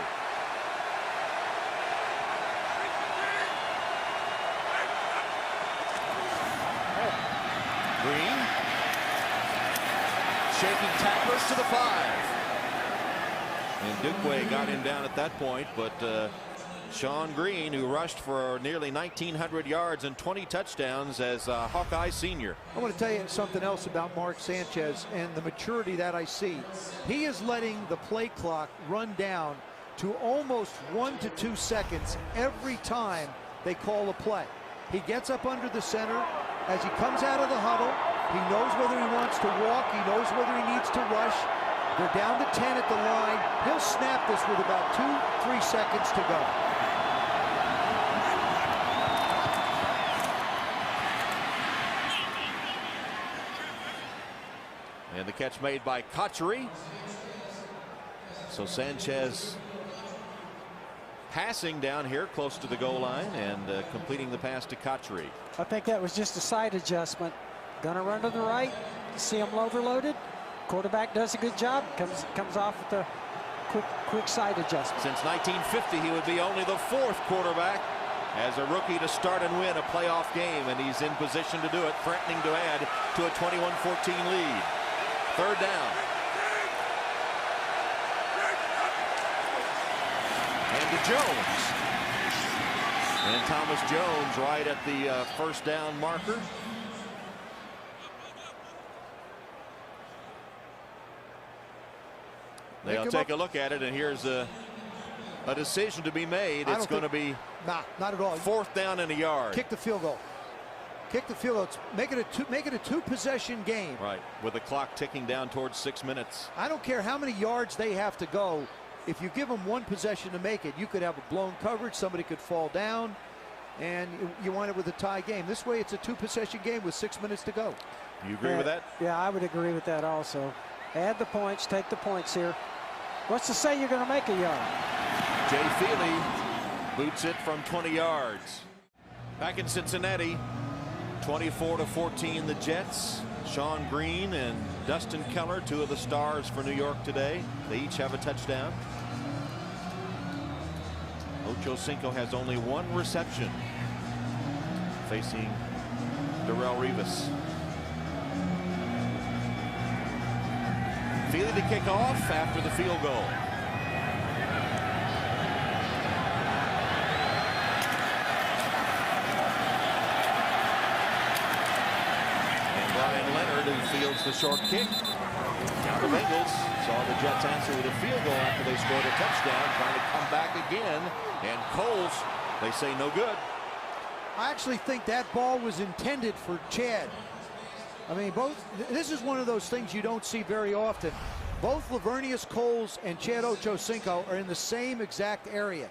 Green. Shaking tacklers to the 5. And Dukwe got him down at that point, but Sean Green, who rushed for nearly 1,900 yards and 20 touchdowns as a Hawkeye senior. I want to tell you something else about Mark Sanchez and the maturity that I see. He is letting the play clock run down to almost 1 to 2 seconds every time they call a play. He gets up under the center. As he comes out of the huddle, he knows whether he wants to walk, he knows whether he needs to rush. They're down to 10 at the line. He'll snap this with about 2-3 seconds to go. And the catch made by Kotchery. So Sanchez passing down here close to the goal line and completing the pass to Kotchery. I think that was just a side adjustment. Gonna run to the right. See him overloaded. Quarterback does a good job. Comes off with a quick side adjustment. Since 1950, he would be only the 4th quarterback as a rookie to start and win a playoff game, and he's in position to do it, threatening to add to a 21-14 lead. Third down. And to Jones. And Thomas Jones right at the first down marker. They'll take a look at it, and here's a decision to be made. It's going to be not at all. 4th down and a yard. Kick the field goal. Kick the field goal. Make it a two-possession game. Right, with the clock ticking down towards 6 minutes. I don't care how many yards they have to go. If you give them one possession to make it, you could have a blown coverage. Somebody could fall down, and you wind up with a tie game. This way, it's a two-possession game with 6 minutes to go. You agree with that? Yeah, I would agree with that also. Add the points, take the points here. What's to say you're going to make a yard? Jay Feely boots it from 20 yards. Back in Cincinnati, 24-14 the Jets. Sean Green and Dustin Keller, 2 of the stars for New York today. They each have a touchdown. Ochocinco has only 1 reception, facing Darrelle Revis. Feely to kick off after the field goal. And Brian Leonard, who fields the short kick. Now the Bengals saw the Jets answer with a field goal after they scored a touchdown, trying to come back again. And Coles, they say no good. I actually think that ball was intended for Chad. I mean, this is one of those things you don't see very often. Both Lavernius Coles and Chad Ochocinco are in the same exact area.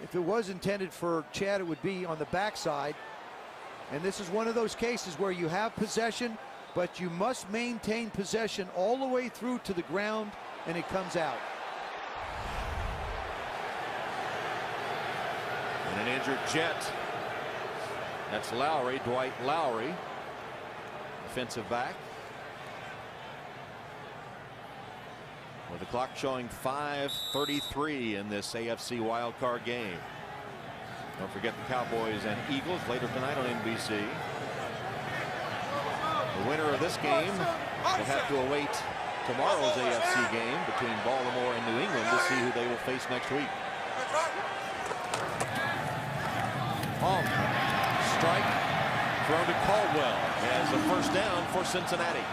If it was intended for Chad, it would be on the backside. And this is one of those cases where you have possession, but you must maintain possession all the way through to the ground, and it comes out. And an injured Jet. That's Lowry, Dwight Lowry, defensive back. With the clock showing 5:33 in this AFC wildcard game. Don't forget the Cowboys and Eagles later tonight on NBC. The winner of this game will have to await tomorrow's AFC game between Baltimore and New England to see who they will face next week. Strike thrown to Caldwell as a first down for Cincinnati.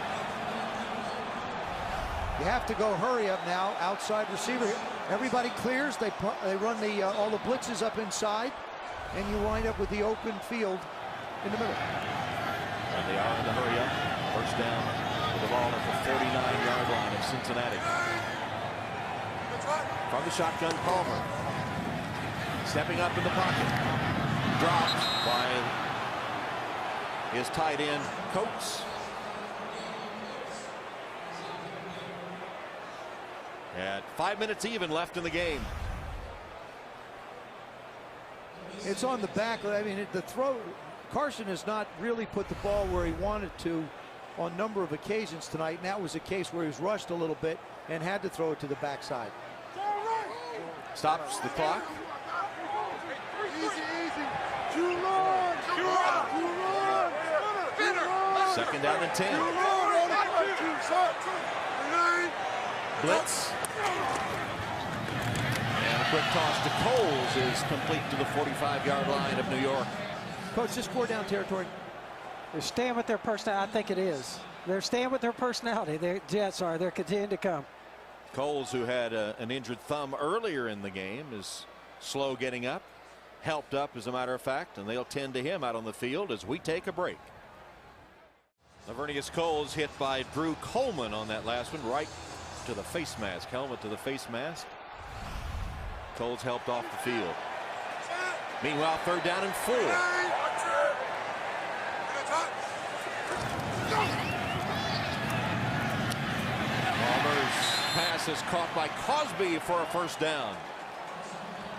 You have to go hurry up now. Outside receiver. Everybody clears. They run all the blitzes up inside, and you wind up with the open field in the middle. And they are in the hurry up. First down with the ball at the 49-yard line of Cincinnati. From the shotgun, Palmer. Stepping up in the pocket. Dropped by his tight end, Coates. At 5 minutes even left in the game. It's on the back. I mean, the throw. Carson has not really put the ball where he wanted to on a number of occasions tonight, and that was a case where he was rushed a little bit and had to throw it to the backside. Stops the clock. Second down and 10. Blitz. And a quick toss to Coles is complete to the 45-yard line of New York. Coach, just 4 down territory. They're staying with their personality. I think it is. They're staying with their personality. The Jets are. They're continuing to come. Coles, who had an injured thumb earlier in the game, is slow getting up. Helped up, as a matter of fact, and they'll tend to him out on the field as we take a break. Lavernius Coles hit by Drew Coleman on that last one, right to the face mask, helmet to the face mask. Coles helped off the field. Meanwhile, third down and 4. Palmer's pass is caught by Cosby for a first down.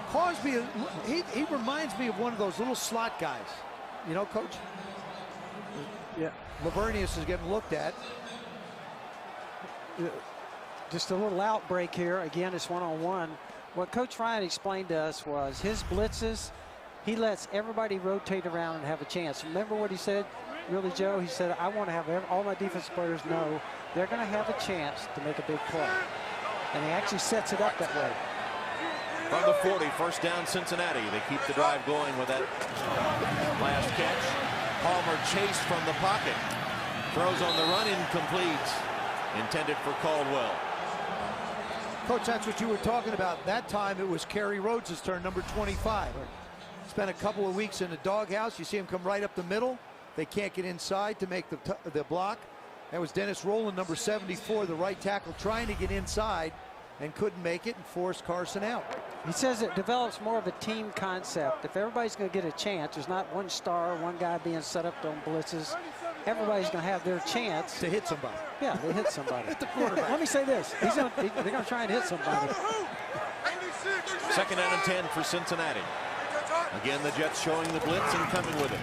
Cosby, he reminds me of one of those little slot guys. You know, Coach? Yeah. Lavernius is getting looked at. Just a little outbreak here. Again, it's one-on-one. What Coach Ryan explained to us was his blitzes, he lets everybody rotate around and have a chance. Remember what he said, really, Joe? He said, I want to have all my defensive players know they're going to have a chance to make a big play. And he actually sets it up that way. From the 40, first down Cincinnati. They keep the drive going with that last catch. Palmer chased from the pocket. Throws on the run, incomplete. Intended for Caldwell. Coach, that's what you were talking about. That time it was Kerry Rhodes' turn, number 25. Spent a couple of weeks in the doghouse. You see him come right up the middle. They can't get inside to make the block. That was Dennis Rowland, number 74, the right tackle, trying to get inside and couldn't make it and forced Carson out. He says it develops more of a team concept. If everybody's going to get a chance, there's not one star, one guy being set up on blitzes. Everybody's going to have their chance to hit somebody. Yeah, they hit somebody. Hit the quarterback. Let me say this. They're going to try and hit somebody. Second down and 10 for Cincinnati. Again, the Jets showing the blitz and coming with it.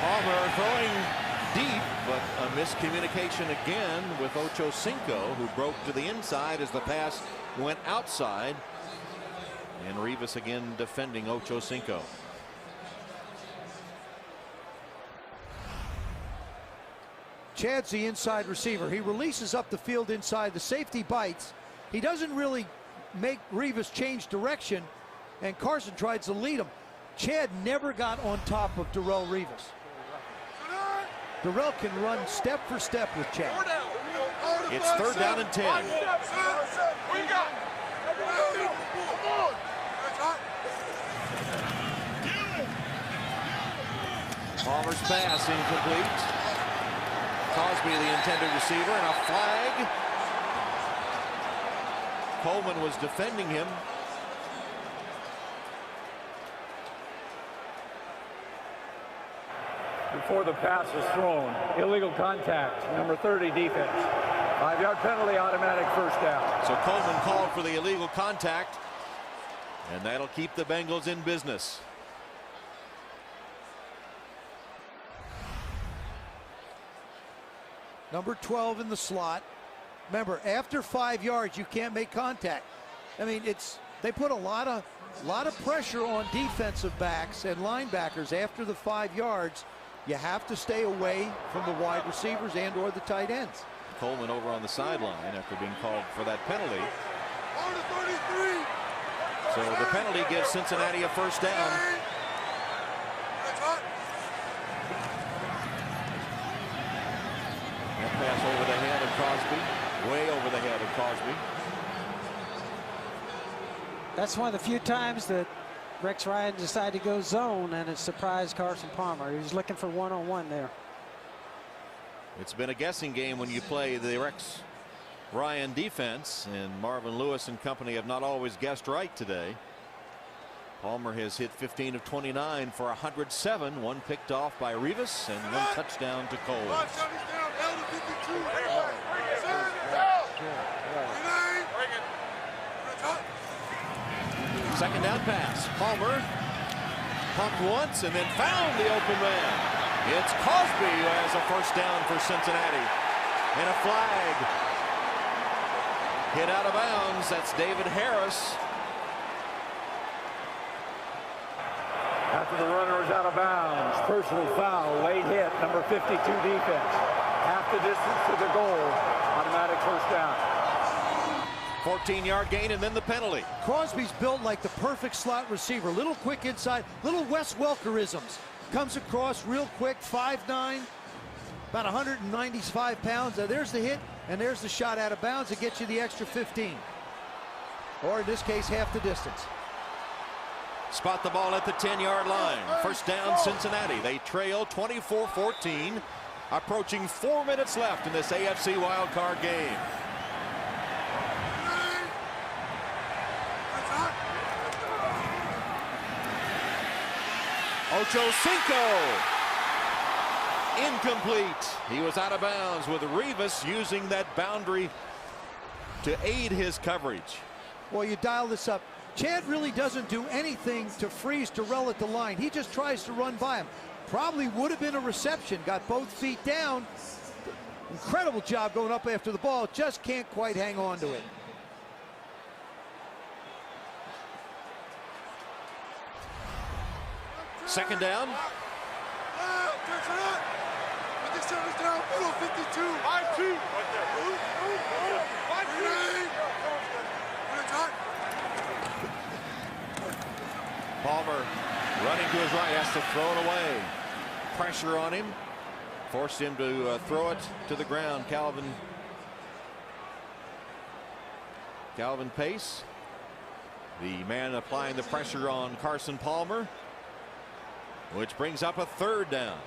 Palmer throwing deep, but a miscommunication again with Ochocinco, who broke to the inside as the pass went outside And Rivas again defending Ocho Cinco. Chad's the inside receiver. He releases up the field inside. The safety bites. He doesn't really make Rivas change direction, and Carson tries to lead him. Chad never got on top of Darrell Rivas. Darrell can run step for step with Chad. It's 3rd down and 10. Palmer's pass incomplete. Crosby the intended receiver, and a flag. Coleman was defending him. Before the pass is thrown, illegal contact, number 30 defense. 5-yard penalty, automatic first down. So Coleman called for the illegal contact, and that'll keep the Bengals in business. Number 12 in the slot. Remember, after 5 yards, you can't make contact. I mean, they put a lot of pressure on defensive backs and linebackers after the 5 yards. You have to stay away from the wide receivers and or the tight ends. Coleman over on the sideline after being called for that penalty. So the penalty gives Cincinnati a first down. That pass over the head of Crosby, way over the head of Crosby. That's one of the few times that Rex Ryan decided to go zone, and it surprised Carson Palmer. He was looking for one-on-one there. It's been a guessing game when you play the Rex Ryan defense, and Marvin Lewis and company have not always guessed right today. Palmer has hit 15 of 29 for 107, one picked off by Rivas and one touchdown to Cole. Second down pass. Palmer pumped once and then found the open man. It's Crosby who has a first down for Cincinnati. And a flag. Hit out of bounds. That's David Harris. After the runner is out of bounds, personal foul, late hit, number 52 defense. Half the distance to the goal, automatic first down. 14-yard gain and then the penalty. Crosby's built like the perfect slot receiver. Little quick inside, little Wes Welkerisms. Comes across real quick, 5'9", about 195 pounds. Now there's the hit, and there's the shot out of bounds that gets you the extra 15. Or in this case, half the distance. Spot the ball at the 10-yard line. First down, Cincinnati. They trail 24-14. Approaching 4 minutes left in this AFC wildcard game. Ocho Cinco. Incomplete. He was out of bounds with Rivas using that boundary to aid his coverage. Well, you dial this up. Chad really doesn't do anything to freeze Darrell at the line. He just tries to run by him. Probably would have been a reception. Got both feet down. Incredible job going up after the ball. Just can't quite hang on to it. Second down. Palmer running to his right, has to throw it away. Pressure on him. Forced him to throw it to the ground. Calvin Pace, the man applying the pressure on Carson Palmer, which brings up a third down.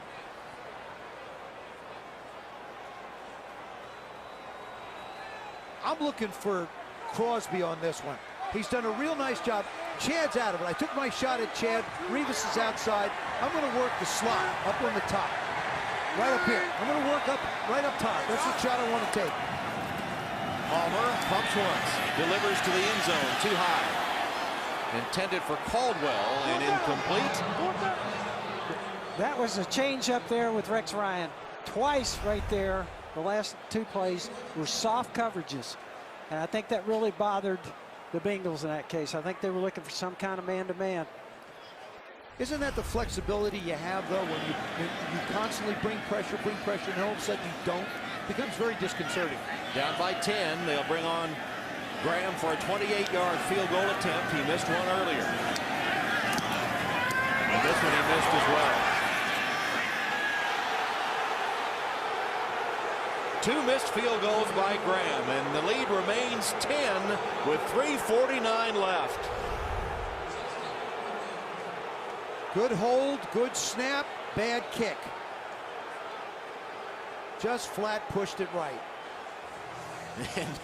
I'm looking for Crosby on this one. He's done a real nice job. Chad's out of it. I took my shot at Chad. Rivas is outside. I'm going to work the slot up on the top. Right up here. I'm going to work up right up top. That's the shot I want to take. Palmer pumps once. Delivers to the end zone. Too high. Intended for Caldwell and incomplete. That was a change up there with Rex Ryan. Twice right there. The last two plays were soft coverages. And I think that really bothered the Bengals in that case. I think they were looking for some kind of man-to-man. Isn't that the flexibility you have, though, when you constantly bring pressure, and all of a sudden you don't? It becomes very disconcerting. Down by 10. They'll bring on Graham for a 28-yard field goal attempt. He missed one earlier. And this one he missed as well. 2 missed field goals by Graham, and the lead remains 10 with 3:49 left. Good hold, good snap, bad kick. Just flat pushed it right. And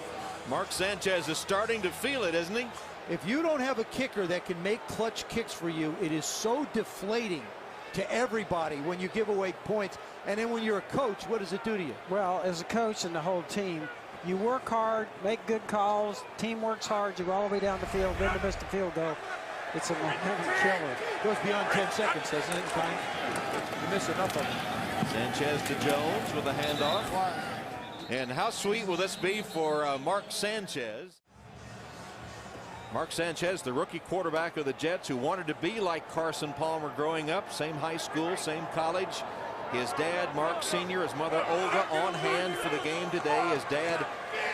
Mark Sanchez is starting to feel it, isn't he? If you don't have a kicker that can make clutch kicks for you, it is so deflating to everybody when you give away points. And then when you're a coach, what does it do to you? Well, as a coach and the whole team, you work hard, make good calls, team works hard, you go all the way down the field, then to miss the field goal. It's a momentum killer. It goes beyond 10 seconds, doesn't it? You miss enough of it. Sanchez to Jones with a handoff. And how sweet will this be for Mark Sanchez? Mark Sanchez, the rookie quarterback of the Jets, who wanted to be like Carson Palmer growing up. Same high school, same college. His dad, Mark Sr., his mother, Olga, on hand for the game today. His dad,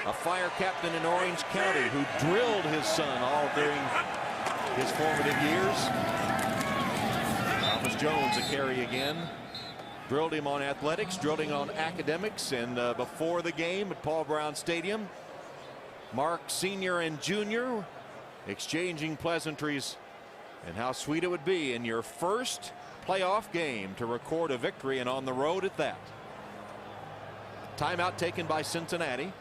a fire captain in Orange County, who drilled his son all during his formative years. Thomas Jones a carry again. Drilled him on athletics, drilled him on academics, and before the game at Paul Brown Stadium, Mark Sr. and Jr. exchanging pleasantries, and how sweet it would be in your first playoff game to record a victory, and on the road at that. Timeout taken by Cincinnati.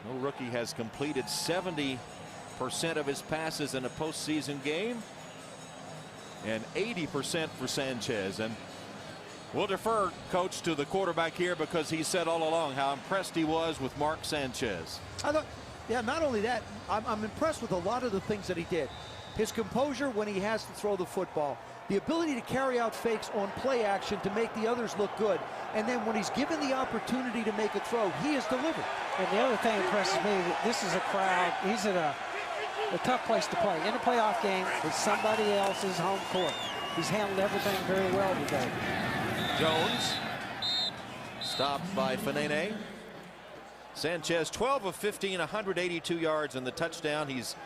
No rookie has completed 70% of his passes in a postseason game, and 80% for Sanchez. And we'll defer, Coach, to the quarterback here, because he said all along how impressed he was with Mark Sanchez. I thought, yeah, not only that, I'm impressed with a lot of the things that he did. His composure when he has to throw the football, the ability to carry out fakes on play action to make the others look good, and then when he's given the opportunity to make a throw, he has delivered. And the other thing that impresses me, that this is a crowd, he's at a tough place to play. In a playoff game, it's somebody else's home court. He's handled everything very well today. Jones stopped by Fanene. Sanchez 12 of 15, 182 yards in the touchdown. He's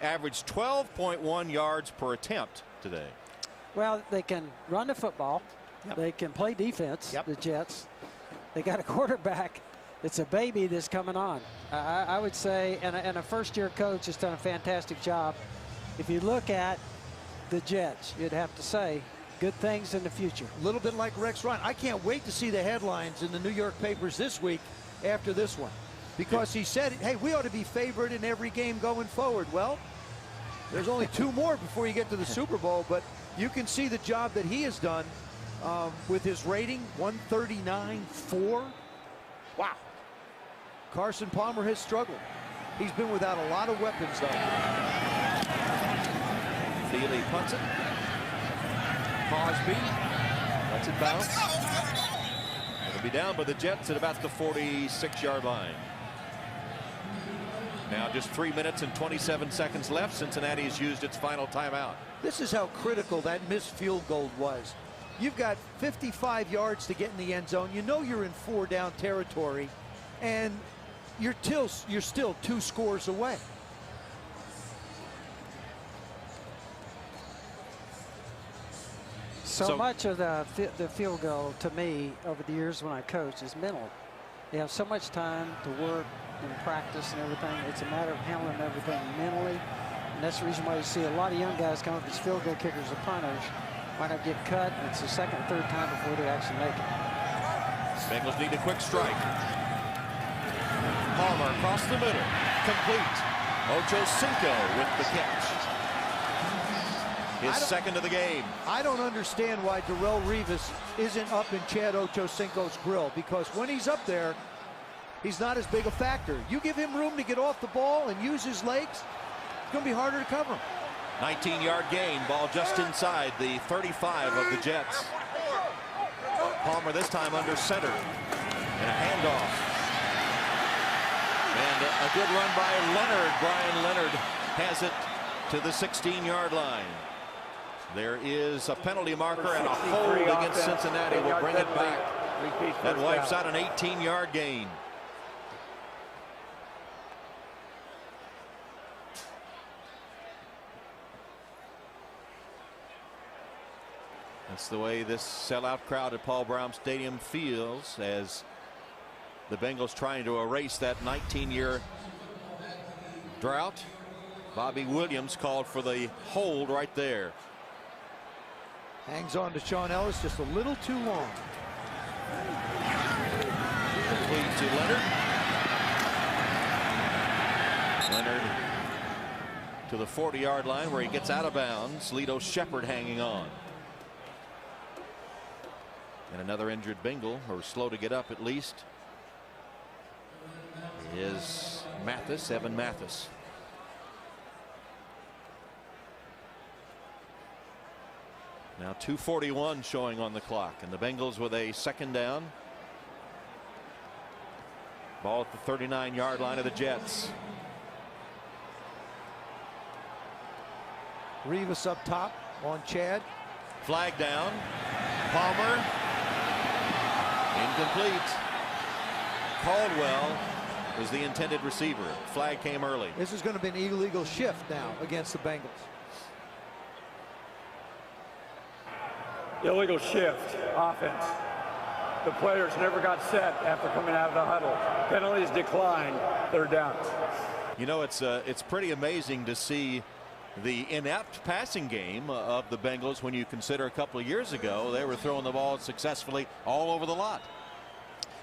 averaged 12.1 yards per attempt today. Well, they can run the football. Yep. They can play defense, the Jets. They got a quarterback that's a baby that's coming on. I would say, and a first-year coach has done a fantastic job. If you look at the Jets, you'd have to say good things in the future. A little bit like Rex Ryan. I can't wait to see the headlines in the New York papers this week after this one, because he said, hey, we ought to be favored in every game going forward. Well, there's only 2 more before you get to the Super Bowl, but you can see the job that he has done with his rating, 139.4. Wow. Carson Palmer has struggled. He's been without a lot of weapons, though. Thiele punts it. Cosby lets it bounce. It'll be down by the Jets at about the 46-yard line. Now just 3 minutes and 27 seconds left. Cincinnati has used its final timeout. This is how critical that missed field goal was. You've got 55 yards to get in the end zone. You know you're in 4-down territory, and you're still 2 scores away. So much of the field goal, to me, over the years when I coach, is mental. You have so much time to work and practice and everything. It's a matter of handling everything mentally. And that's the reason why you see a lot of young guys come up as field goal kickers or punters, might not get cut, and it's the second or third time before they actually make it. Bengals need a quick strike. Palmer across the middle. Complete. Ochocinco with the catch. His second of the game. I don't understand why Darrelle Revis isn't up in Chad Ochocinco's grill, because when he's up there, he's not as big a factor. You give him room to get off the ball and use his legs, it's going to be harder to cover him. 19-yard gain, ball just inside the 35 of the Jets. Palmer this time under center. And a handoff. And a good run by Leonard. Brian Leonard has it to the 16-yard line. There is a penalty marker and a hold against Cincinnati. Will bring it back. That wipes out an 18-yard gain. That's the way this sellout crowd at Paul Brown Stadium feels as the Bengals trying to erase that 19-year drought. Bobby Williams called for the hold right there. Hangs on to Sean Ellis just a little too long. Complete to Leonard. Leonard to the 40-yard line where he gets out of bounds. Lito Shepherd hanging on. And another injured Bengal, or slow to get up at least, is Mathis, Evan Mathis. Now 2:41 showing on the clock, and the Bengals with a second down. Ball at the 39-yard line of the Jets. Rivas up top on Chad. Flag down. Palmer. Incomplete. Caldwell was the intended receiver. Flag came early. This is going to be an illegal shift now against the Bengals. Illegal shift, offense. The players never got set after coming out of the huddle. Penalties declined, third down. You know, it's pretty amazing to see the inept passing game of the Bengals when you consider a couple of years ago they were throwing the ball successfully all over the lot.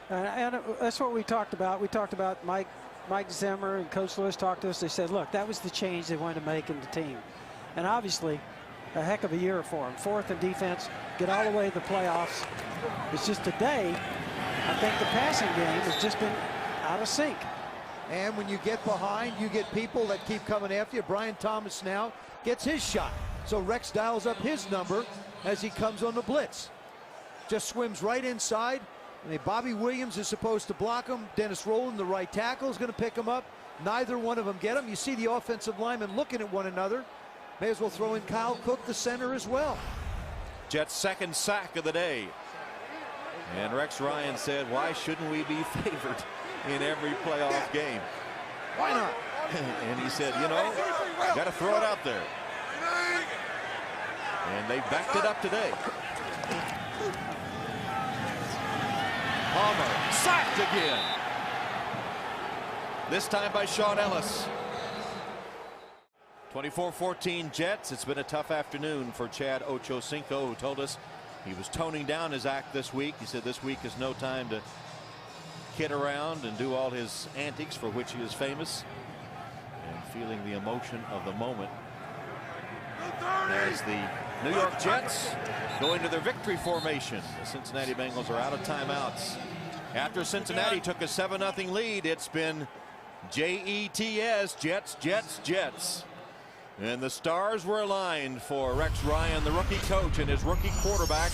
And that's what we talked about. We talked about Mike Zimmer and Coach Lewis talked to us. They said, look, that was the change they wanted to make in the team. And obviously, a heck of a year for them. Fourth in defense, get all the way to the playoffs. It's just today, I think the passing game has just been out of sync. And when you get behind, you get people that keep coming after you. Brian Thomas now gets his shot. So Rex dials up his number as he comes on the blitz. Just swims right inside. And Bobby Williams is supposed to block him. Dennis Rowland, the right tackle, is going to pick him up. Neither one of them get him. You see the offensive linemen looking at one another. May as well throw in Kyle Cook, the center, as well. Jets' second sack of the day. And Rex Ryan said, why shouldn't we be favored in every playoff game? Why not? And he said, you know, got to throw it out there. And they backed it up today. Palmer sacked again. This time by Sean Ellis. 24-14 Jets. It's been a tough afternoon for Chad Ochocinco, who told us he was toning down his act this week. He said this week is no time to kid around and do all his antics for which he is famous, and feeling the emotion of the moment as the New York Jets go into their victory formation. The Cincinnati Bengals are out of timeouts. After Cincinnati took a 7-0 lead, it's been Jets, Jets, Jets, Jets. And the stars were aligned for Rex Ryan, the rookie coach, and his rookie quarterback.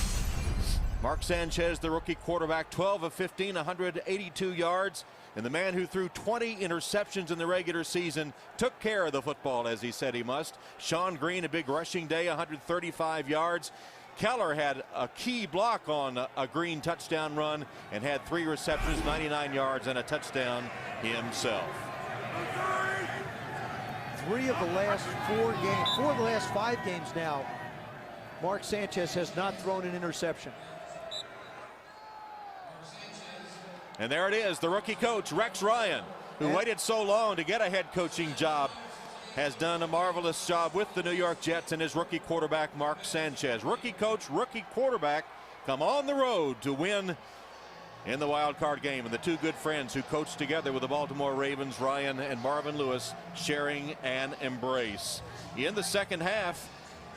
Mark Sanchez, the rookie quarterback, 12 of 15, 182 yards. And the man who threw 20 interceptions in the regular season took care of the football as he said he must. Sean Green, a big rushing day, 135 yards. Keller had a key block on a Green touchdown run and had 3 receptions, 99 yards, and a touchdown himself. 3 of the last 4 games, 4 of the last 5 games now, Mark Sanchez has not thrown an interception. And there it is, the rookie coach, Rex Ryan, who waited so long to get a head coaching job, has done a marvelous job with the New York Jets and his rookie quarterback, Mark Sanchez. Rookie coach, rookie quarterback come on the road to win in the wild card game. And the two good friends who coached together with the Baltimore Ravens, Ryan and Marvin Lewis, sharing an embrace. In the second half,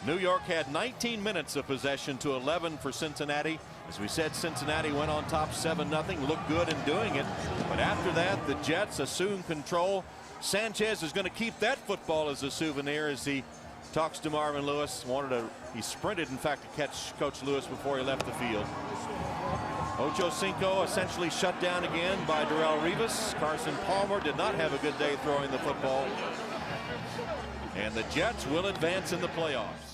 New York had 19 minutes of possession to 11 for Cincinnati. As we said, Cincinnati went on top 7-0, looked good in doing it. But after that, the Jets assumed control. Sanchez is going to keep that football as a souvenir as he talks to Marvin Lewis. He sprinted, in fact, to catch Coach Lewis before he left the field. Ocho Cinco essentially shut down again by Darrelle Revis. Carson Palmer did not have a good day throwing the football. And the Jets will advance in the playoffs.